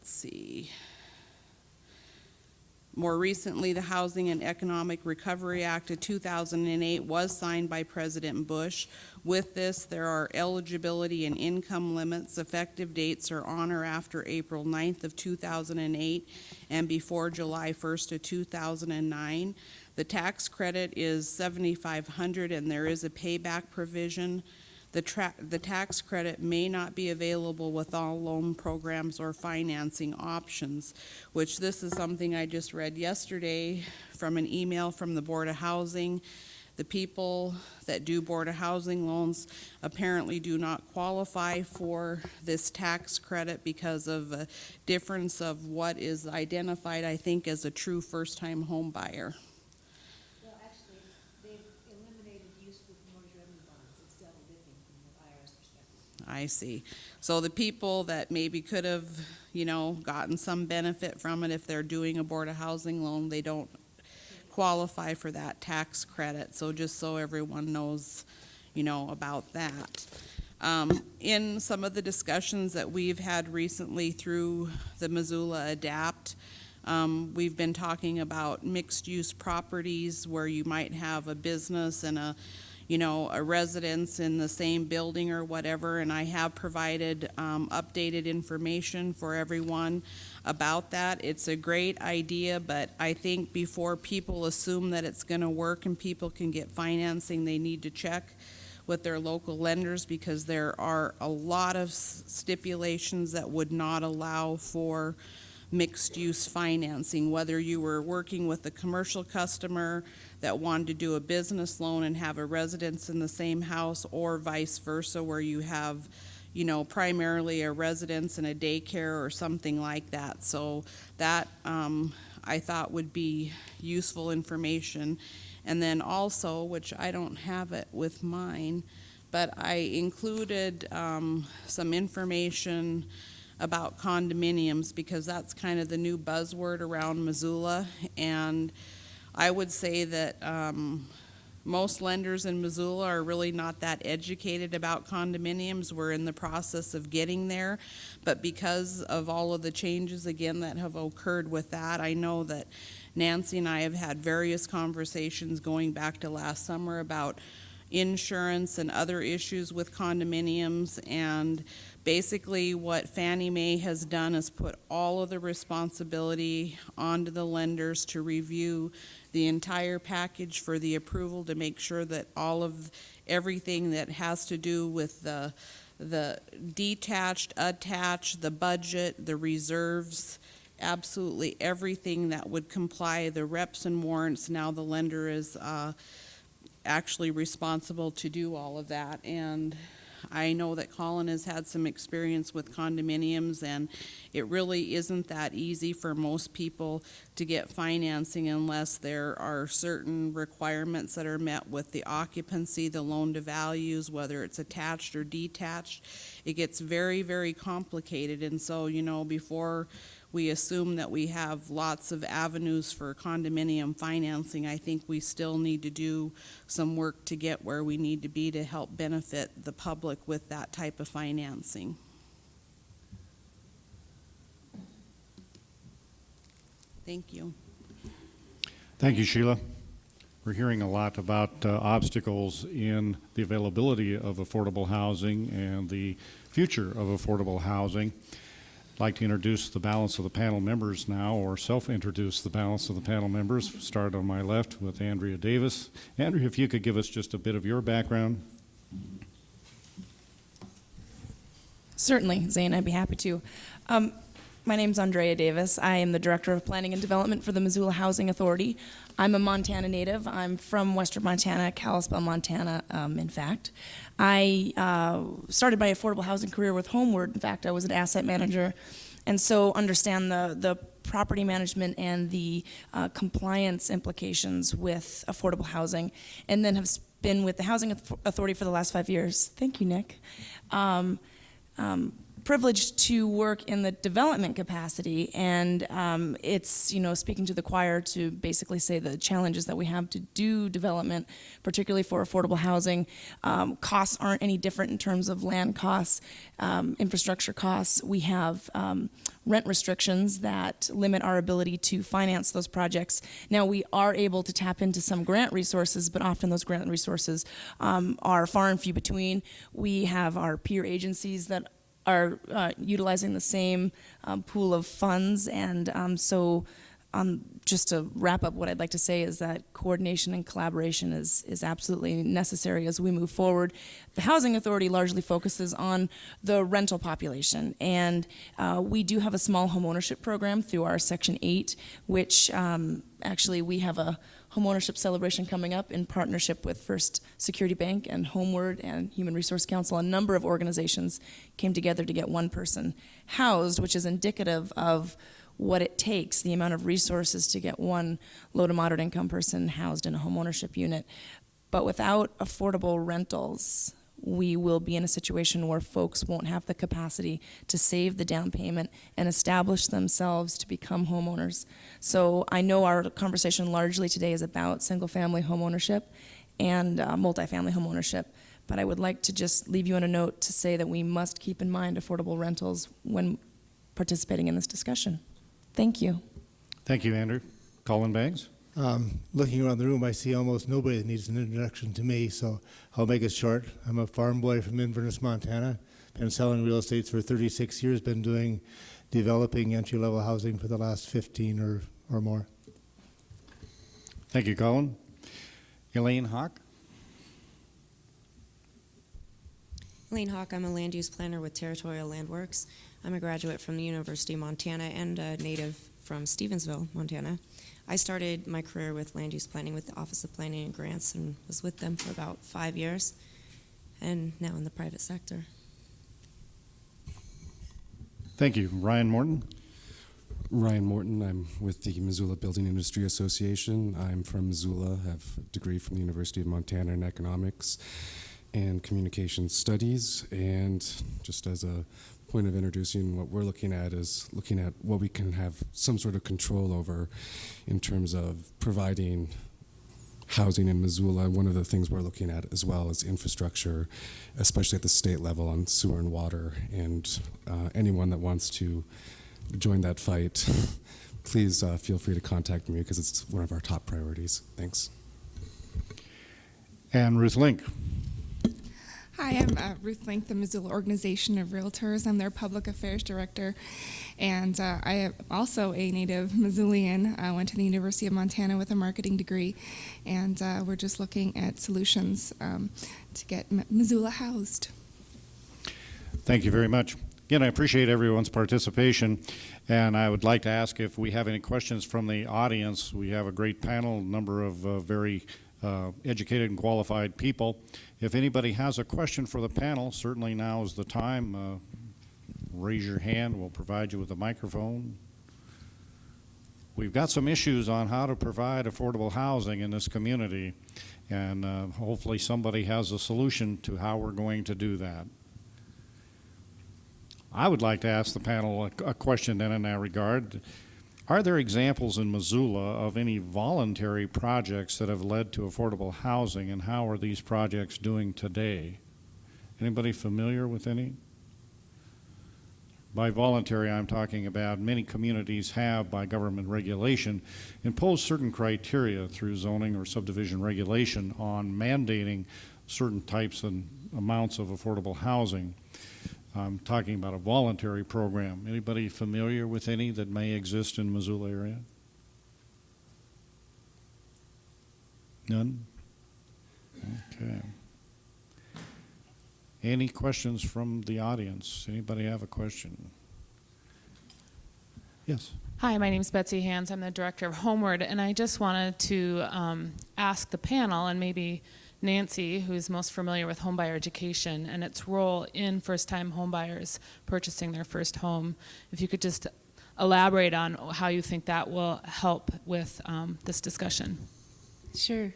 see. More recently, the Housing and Economic Recovery Act of 2008 was signed by President Bush. With this, there are eligibility and income limits. Effective dates are on or after April 9th of 2008 and before July 1st of 2009. The tax credit is $7,500 and there is a payback provision. The tax credit may not be available with all loan programs or financing options, which this is something I just read yesterday from an email from the Board of Housing. The people that do Board of Housing loans apparently do not qualify for this tax credit because of a difference of what is identified, I think, as a true first-time home buyer. I see. So the people that maybe could have, you know, gotten some benefit from it if they're doing a Board of Housing loan, they don't qualify for that tax credit. So just so everyone knows, you know, about that. In some of the discussions that we've had recently through the Missoula Adapt, we've been talking about mixed-use properties where you might have a business and a residence in the same building or whatever, and I have provided updated information for everyone about that. It's a great idea, but I think before people assume that it's going to work and people can get financing, they need to check with their local lenders because there are a lot of stipulations that would not allow for mixed-use financing, whether you were working with a commercial customer that wanted to do a business loan and have a residence in the same house, or vice versa, where you have, primarily a residence and a daycare or something like that. So that I thought would be useful information. And then also, which I don't have it with mine, but I included some information about condominiums, because that's kind of the new buzzword around Missoula. And I would say that most lenders in Missoula are really not that educated about condominiums. We're in the process of getting there, but because of all of the changes, again, that have occurred with that, I know that Nancy and I have had various conversations going back to last summer about insurance and other issues with condominiums. And basically what Fannie Mae has done is put all of the responsibility onto the lenders to review the entire package for the approval, to make sure that everything that has to do with the detached, attached, the budget, the reserves, absolutely everything that would comply, the reps and warrants. Now the lender is actually responsible to do all of that. And I know that Colin has had some experience with condominiums, and it really isn't that easy for most people to get financing unless there are certain requirements that are met with the occupancy, the loan to values, whether it's attached or detached. It gets very, very complicated. And so, before we assume that we have lots of avenues for condominium financing, I think we still need to do some work to get where we need to be to help benefit the public with that type of financing. Thank you. Thank you, Sheila. We're hearing a lot about obstacles in the availability of affordable housing and the future of affordable housing. I'd like to introduce the balance of the panel members now, or self-introduce the balance of the panel members. Start on my left with Andrea Davis. Andrea, if you could give us just a bit of your background. Certainly, Zane, I'd be happy to. My name's Andrea Davis. I am the Director of Planning and Development for the Missoula Housing Authority. I'm a Montana native. I'm from western Montana, Kalispell, Montana, in fact. I started my affordable housing career with Homeward. In fact, I was an asset manager, and so understand the property management and the compliance implications with affordable housing, and then have been with the Housing Authority for the last 5 years. Thank you, Nick. Privileged to work in the development capacity, and it's, speaking to the choir to basically say the challenges that we have to do development, particularly for affordable housing. Costs aren't any different in terms of land costs, infrastructure costs. We have rent restrictions that limit our ability to finance those projects. Now, we are able to tap into some grant resources, but often those grant resources are far and few between. We have our peer agencies that are utilizing the same pool of funds, and so just to wrap up, what I'd like to say is that coordination and collaboration is absolutely necessary as we move forward. The Housing Authority largely focuses on the rental population, and we do have a small homeownership program through our Section 8, which actually we have a homeownership celebration coming up in partnership with First Security Bank and Homeward and Human Resource Council. A number of organizations came together to get one person housed, which is indicative of what it takes, the amount of resources to get one low to moderate income person housed in a homeownership unit. But without affordable rentals, we will be in a situation where folks won't have the capacity to save the down payment and establish themselves to become homeowners. So I know our conversation largely today is about single-family homeownership and multifamily homeownership, but I would like to just leave you on a note to say that we must keep in mind affordable rentals when participating in this discussion. Thank you. Thank you, Andrew. Colin Bangs. Looking around the room, I see almost nobody that needs an introduction to me, so I'll make it short. I'm a farm boy from Inverness, Montana. Been selling real estate for 36 years, been doing developing entry-level housing for the last 15 or more. Thank you, Colin. Elaine Hawk. Elaine Hawk, I'm a land use planner with Territorial Landworks. I'm a graduate from the University of Montana and a native from Stevensville, Montana. I started my career with land use planning with the Office of Planning and Grants and was with them for about 5 years, and now in the private sector. Thank you. Ryan Morton? Ryan Morton. I'm with the Missoula Building Industry Association. I'm from Missoula, have a degree from the University of Montana in economics and communication studies. And just as a point of introducing, what we're looking at is looking at what we can have some sort of control over in terms of providing housing in Missoula. One of the things we're looking at as well is infrastructure, especially at the state level on sewer and water. And anyone that wants to join that fight, please feel free to contact me because it's one of our top priorities. Thanks. And Ruth Link? Hi, I'm Ruth Link, the Missoula Organization of Realtors. I'm their Public Affairs Director, and I am also a native Missoulian. I went to the University of Montana with a marketing degree, and we're just looking at solutions to get Missoula housed. Thank you very much. Again, I appreciate everyone's participation, and I would like to ask if we have any questions from the audience. We have a great panel, a number of very educated and qualified people. If anybody has a question for the panel, certainly now is the time. Raise your hand. We'll provide you with a microphone. We've got some issues on how to provide affordable housing in this community, and hopefully somebody has a solution to how we're going to do that. I would like to ask the panel a question then in that regard. Are there examples in Missoula of any voluntary projects that have led to affordable housing, and how are these projects doing today? Anybody familiar with any? By voluntary, I'm talking about many communities have, by government regulation, imposed certain criteria through zoning or subdivision regulation on mandating certain types and amounts of affordable housing. I'm talking about a voluntary program. Anybody familiar with any that may exist in Missoula area? None? Okay. Any questions from the audience? Anybody have a question? Yes. Hi, my name is Betsy Hans. I'm the director of Homeward, and I just wanted to ask the panel, and maybe Nancy, who's most familiar with homebuyer education and its role in first-time homebuyers purchasing their first home, if you could just elaborate on how you think that will help with this discussion. Sure.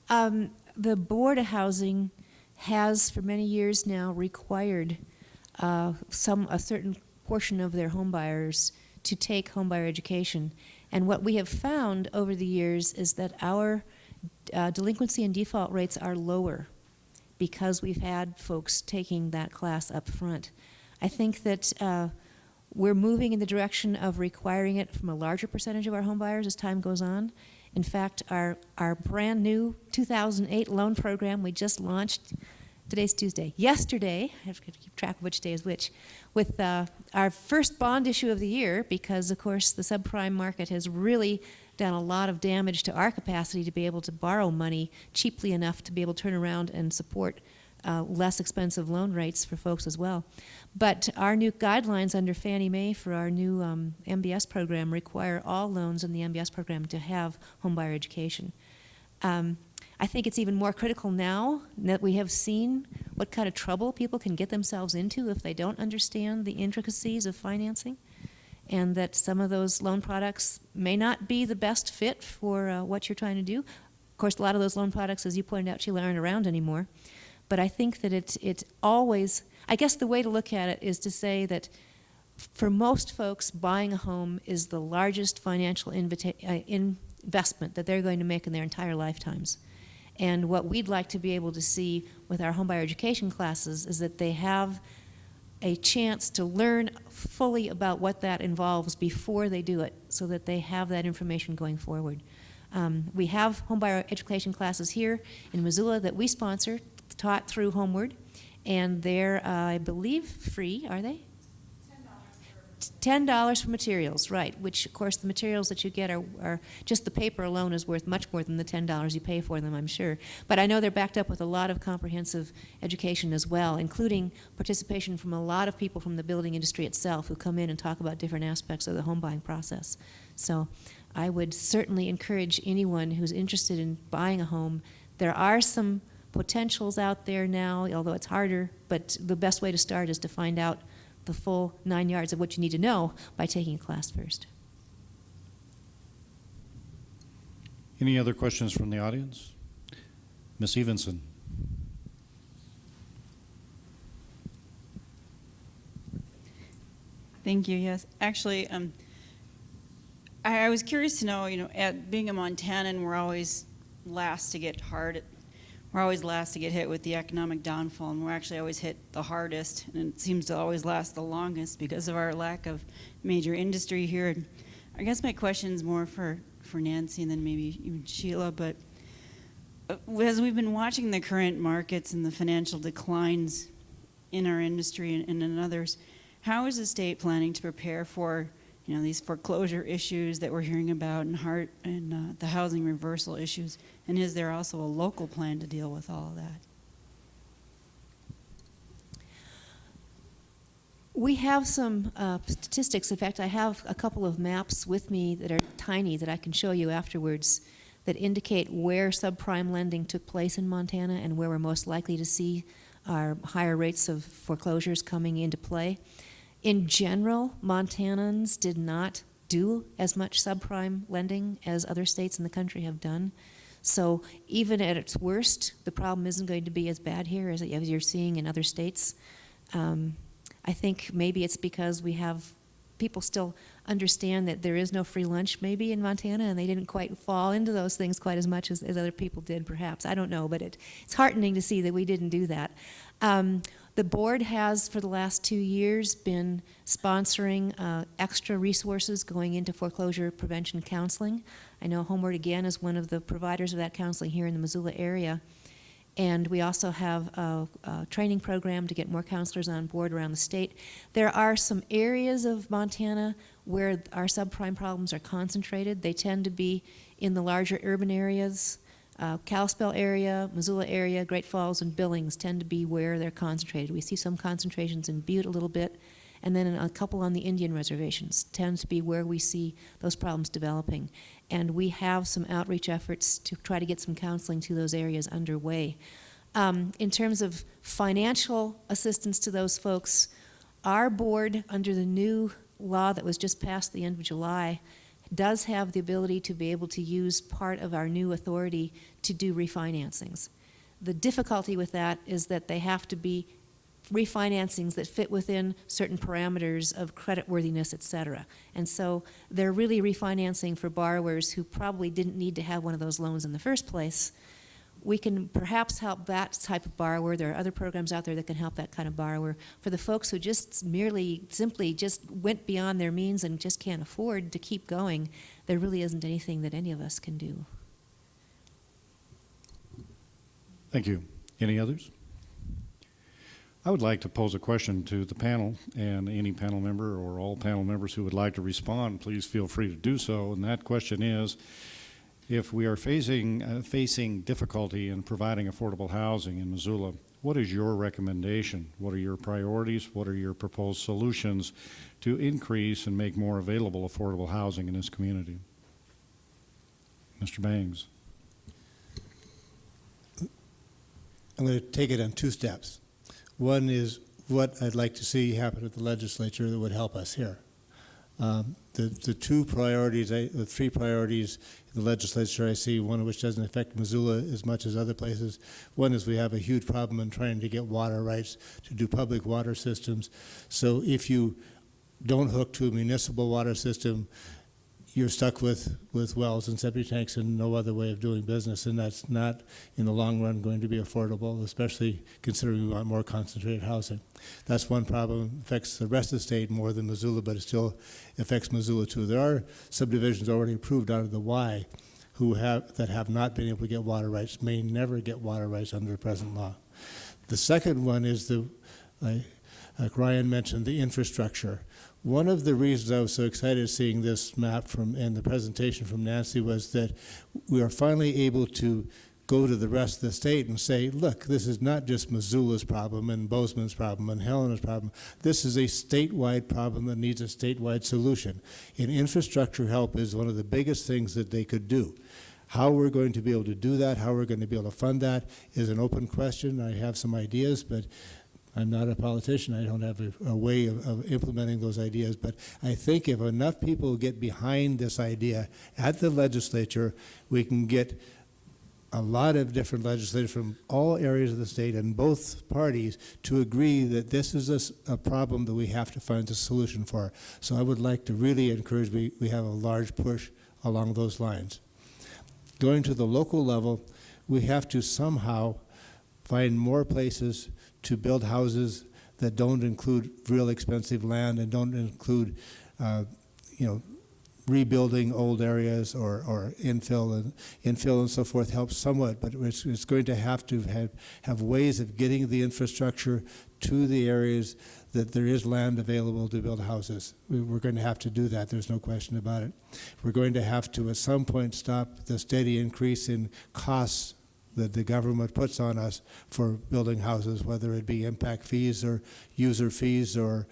The Board of Housing has for many years now required a certain portion of their homebuyers to take homebuyer education. And what we have found over the years is that our delinquency and default rates are lower because we've had folks taking that class up front. I think that we're moving in the direction of requiring it from a larger percentage of our homebuyers as time goes on. In fact, our brand new 2008 loan program we just launched, today's Tuesday, yesterday, I have to keep track of which day is which, with our first bond issue of the year, because of course the subprime market has really done a lot of damage to our capacity to be able to borrow money cheaply enough to be able to turn around and support less expensive loan rates for folks as well. But our new guidelines under Fannie Mae for our new MBS program require all loans in the MBS program to have homebuyer education. I think it's even more critical now that we have seen what kind of trouble people can get themselves into if they don't understand the intricacies of financing, and that some of those loan products may not be the best fit for what you're trying to do. Of course, a lot of those loan products, as you pointed out, Sheila, aren't around anymore. But I think that it's always, I guess the way to look at it is to say that for most folks, buying a home is the largest financial investment that they're going to make in their entire lifetimes. And what we'd like to be able to see with our homebuyer education classes is that they have a chance to learn fully about what that involves before they do it, so that they have that information going forward. We have homebuyer education classes here in Missoula that we sponsor, taught through Homeward, and they're, I believe, free, are they? $10 for materials, right, which of course the materials that you get are just the paper alone is worth much more than the $10 you pay for them, I'm sure. But I know they're backed up with a lot of comprehensive education as well, including participation from a lot of people from the building industry itself who come in and talk about different aspects of the home buying process. So I would certainly encourage anyone who's interested in buying a home. There are some potentials out there now, although it's harder, but the best way to start is to find out the full 9 yards of what you need to know by taking a class first. Any other questions from the audience? Ms. Evenson. Thank you. Yes, actually, I was curious to know. At being a Montanan, we're always last to get hit with the economic downfall, and we're actually always hit the hardest, and it seems to always last the longest because of our lack of major industry here. And I guess my question is more for Nancy and then maybe even Sheila, but as we've been watching the current markets and the financial declines in our industry and in others, how is the state planning to prepare for these foreclosure issues that we're hearing about and the housing reversal issues? And is there also a local plan to deal with all of that? We have some statistics. In fact, I have a couple of maps with me that are tiny that I can show you afterwards that indicate where subprime lending took place in Montana and where we're most likely to see our higher rates of foreclosures coming into play. In general, Montanans did not do as much subprime lending as other states in the country have done. So even at its worst, the problem isn't going to be as bad here as you're seeing in other states. I think maybe it's because we have people still understand that there is no free lunch maybe in Montana, and they didn't quite fall into those things quite as much as other people did, perhaps. I don't know, but it's heartening to see that we didn't do that. The board has, for the last 2 years, been sponsoring extra resources going into foreclosure prevention counseling. I know Homeward Again is one of the providers of that counseling here in the Missoula area. And we also have a training program to get more counselors on board around the state. There are some areas of Montana where our subprime problems are concentrated. They tend to be in the larger urban areas. Kalispell area, Missoula area, Great Falls, and Billings tend to be where they're concentrated. We see some concentrations in Butte a little bit, and then a couple on the Indian reservations tends to be where we see those problems developing. And we have some outreach efforts to try to get some counseling to those areas underway. In terms of financial assistance to those folks, our board, under the new law that was just passed at the end of July, does have the ability to be able to use part of our new authority to do refinancings. The difficulty with that is that they have to be refinancings that fit within certain parameters of creditworthiness, et cetera. And so they're really refinancing for borrowers who probably didn't need to have one of those loans in the first place. We can perhaps help that type of borrower. There are other programs out there that can help that kind of borrower. For the folks who just simply just went beyond their means and just can't afford to keep going, there really isn't anything that any of us can do. Thank you. Any others? I would like to pose a question to the panel, and any panel member or all panel members who would like to respond, please feel free to do so. And that question is, if we are facing difficulty in providing affordable housing in Missoula, what is your recommendation? What are your priorities? What are your proposed solutions to increase and make more available affordable housing in this community? Mr. Bangs. I'm going to take it on 2 steps. One is what I'd like to see happen at the legislature that would help us here. The 3 priorities in the legislature I see, one of which doesn't affect Missoula as much as other places. One is we have a huge problem in trying to get water rights to do public water systems. So if you don't hook to a municipal water system, you're stuck with wells and septic tanks and no other way of doing business, and that's not in the long run going to be affordable, especially considering we want more concentrated housing. That's one problem. It affects the rest of the state more than Missoula, but it still affects Missoula too. There are subdivisions already approved out of the Y that have not been able to get water rights, may never get water rights under the present law. The second one is like Ryan mentioned, the infrastructure. One of the reasons I was so excited seeing this map and the presentation from Nancy was that we are finally able to go to the rest of the state and say, look, this is not just Missoula's problem and Bozeman's problem and Helena's problem. This is a statewide problem that needs a statewide solution. And infrastructure help is one of the biggest things that they could do. How we're going to be able to do that, how we're going to be able to fund that is an open question. I have some ideas, but I'm not a politician. I don't have a way of implementing those ideas. But I think if enough people get behind this idea at the legislature, we can get a lot of different legislators from all areas of the state and both parties to agree that this is a problem that we have to find a solution for. So I would like to really encourage we have a large push along those lines. Going to the local level, we have to somehow find more places to build houses that don't include real expensive land and don't include, rebuilding old areas or infill and so forth helps somewhat, but it's going to have ways of getting the infrastructure to the areas that there is land available to build houses. We're going to have to do that. There's no question about it. We're going to have to, at some point, stop the steady increase in costs that the government puts on us for building houses, whether it be impact fees or user fees or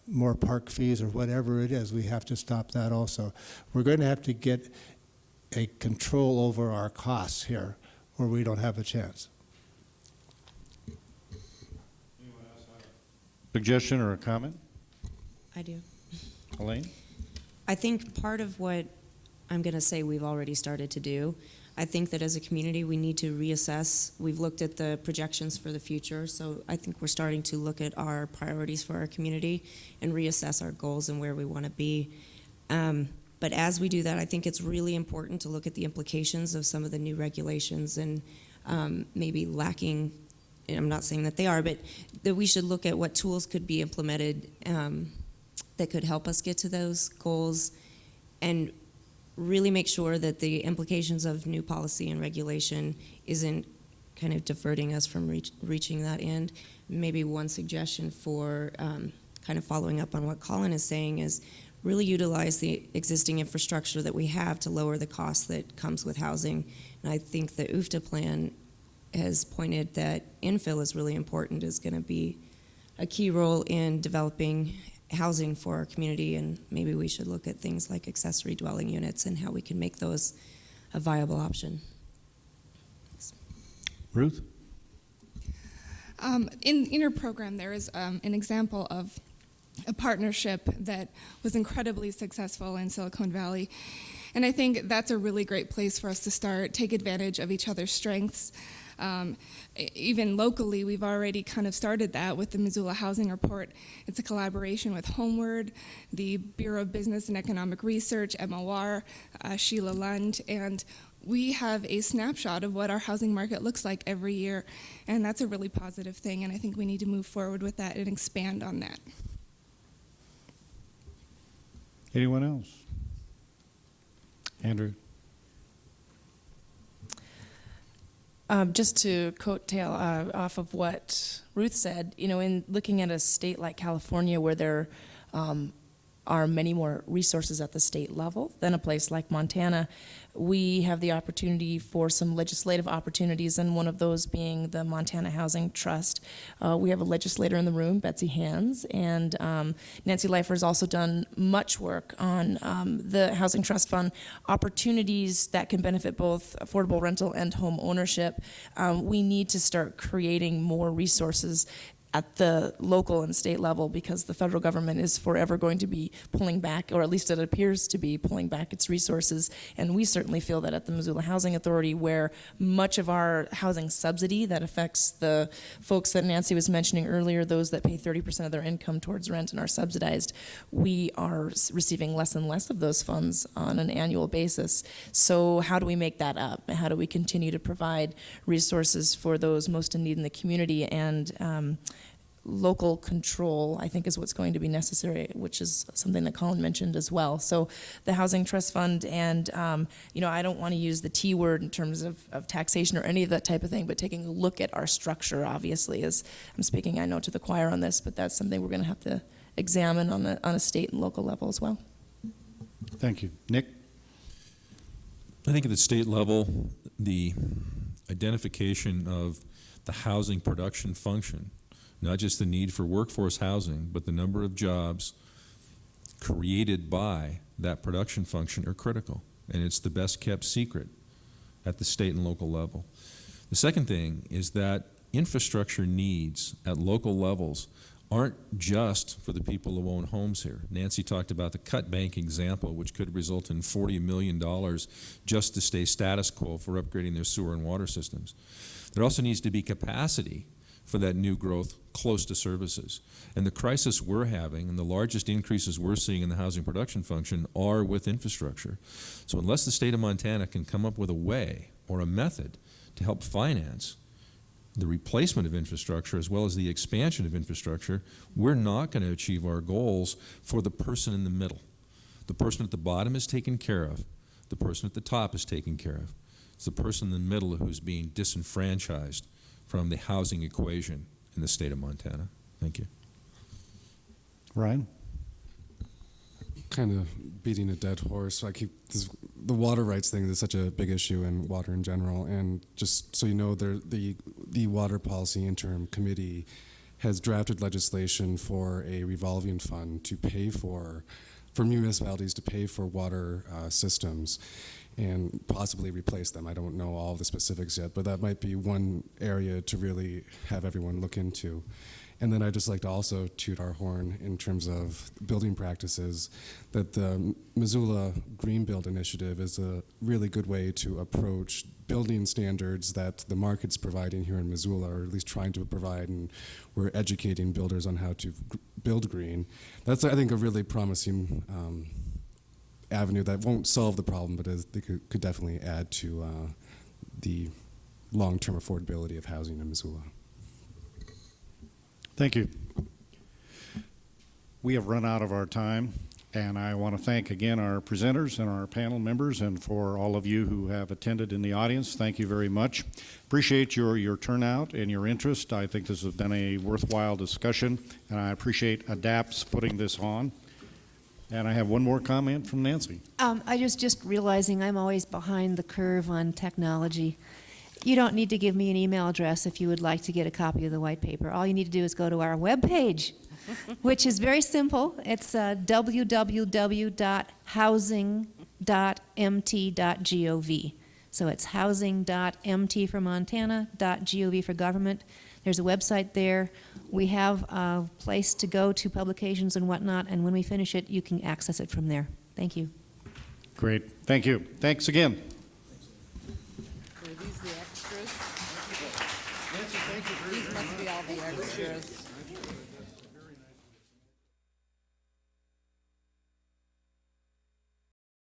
more park fees or whatever it is. We have to stop that also. We're going to have to get a control over our costs here, or we don't have a chance. Suggestion or a comment? I do. Elaine? I think part of what I'm going to say we've already started to do, I think that as a community we need to reassess. We've looked at the projections for the future, so I think we're starting to look at our priorities for our community and reassess our goals and where we want to be. But as we do that, I think it's really important to look at the implications of some of the new regulations and maybe lacking, and I'm not saying that they are, but that we should look at what tools could be implemented that could help us get to those goals and really make sure that the implications of new policy and regulation isn't kind of diverting us from reaching that end. Maybe one suggestion for kind of following up on what Colin is saying is really utilize the existing infrastructure that we have to lower the cost that comes with housing. And I think the UFTA plan has pointed that infill is really important, is going to be a key role in developing housing for our community, and maybe we should look at things like accessory dwelling units and how we can make those a viable option. Thanks. Ruth? In your program, there is an example of a partnership that was incredibly successful in Silicon Valley. And I think that's a really great place for us to start, take advantage of each other's strengths. Even locally, we've already kind of started that with the Missoula Housing Report. It's a collaboration with Homeward, the Bureau of Business and Economic Research, MOR, Sheila Lund, and we have a snapshot of what our housing market looks like every year, and that's a really positive thing, and I think we need to move forward with that and expand on that. Anyone else? Andrew? Just to coattail off of what Ruth said, in looking at a state like California where there are many more resources at the state level than a place like Montana, we have the opportunity for some legislative opportunities, and one of those being the Montana Housing Trust. We have a legislator in the room, Betsy Hands, and Nancy Leifer has also done much work on the Housing Trust Fund, opportunities that can benefit both affordable rental and home ownership. We need to start creating more resources at the local and state level, because the federal government is forever going to be pulling back, or at least it appears to be pulling back its resources. And we certainly feel that at the Missoula Housing Authority, where much of our housing subsidy that affects the folks that Nancy was mentioning earlier, those that pay 30% of their income towards rent and are subsidized, we are receiving less and less of those funds on an annual basis. So how do we make that up? How do we continue to provide resources for those most in need in the community? And local control, I think, is what's going to be necessary, which is something that Colin mentioned as well. So the Housing Trust Fund, and I don't want to use the T word in terms of taxation or any of that type of thing, but taking a look at our structure, obviously, is, I'm speaking, I know, to the choir on this, but that's something we're going to have to examine on a state and local level as well. Thank you. Nick? I think at the state level, the identification of the housing production function, not just the need for workforce housing, but the number of jobs created by that production function are critical. And it's the best kept secret at the state and local level. The second thing is that infrastructure needs at local levels aren't just for the people who own homes here. Nancy talked about the cut bank example, which could result in $40 million just to stay status quo for upgrading their sewer and water systems. There also needs to be capacity for that new growth close to services. And the crisis we're having and the largest increases we're seeing in the housing production function are with infrastructure. So unless the state of Montana can come up with a way or a method to help finance the replacement of infrastructure as well as the expansion of infrastructure, we're not going to achieve our goals for the person in the middle. The person at the bottom is taken care of. The person at the top is taken care of. It's the person in the middle who's being disenfranchised from the housing equation in the state of Montana. Thank you. Ryan? Kind of beating a dead horse. The water rights thing is such a big issue in water in general, and just so you know, the Water Policy Interim Committee has drafted legislation for a revolving fund to pay for municipalities to pay for water systems and possibly replace them. I don't know all the specifics yet, but that might be one area to really have everyone look into. And then I'd just like to also toot our horn in terms of building practices, that the Missoula Green Build Initiative is a really good way to approach building standards that the market's providing here in Missoula, or at least trying to provide, and we're educating builders on how to build green. That's, I think, a really promising avenue that won't solve the problem, but could definitely add to the long-term affordability of housing in Missoula. Thank you. We have run out of our time, and I want to thank again our presenters and our panel members, and for all of you who have attended in the audience, thank you very much. Appreciate your turnout and your interest. I think this has been a worthwhile discussion, and I appreciate ADAPT's putting this on. And I have one more comment from Nancy. I just realizing I'm always behind the curve on technology. You don't need to give me an email address if you would like to get a copy of the white paper. All you need to do is go to our webpage, which is very simple. It's www.housing.mt.gov. So it's housing.mt for Montana.gov for government. There's a website there. We have a place to go to publications and whatnot, and when we finish it, you can access it from there. Thank you. Great. Thank you. Thanks again. Are these the extras? Nancy, thank you. These must be all the extras.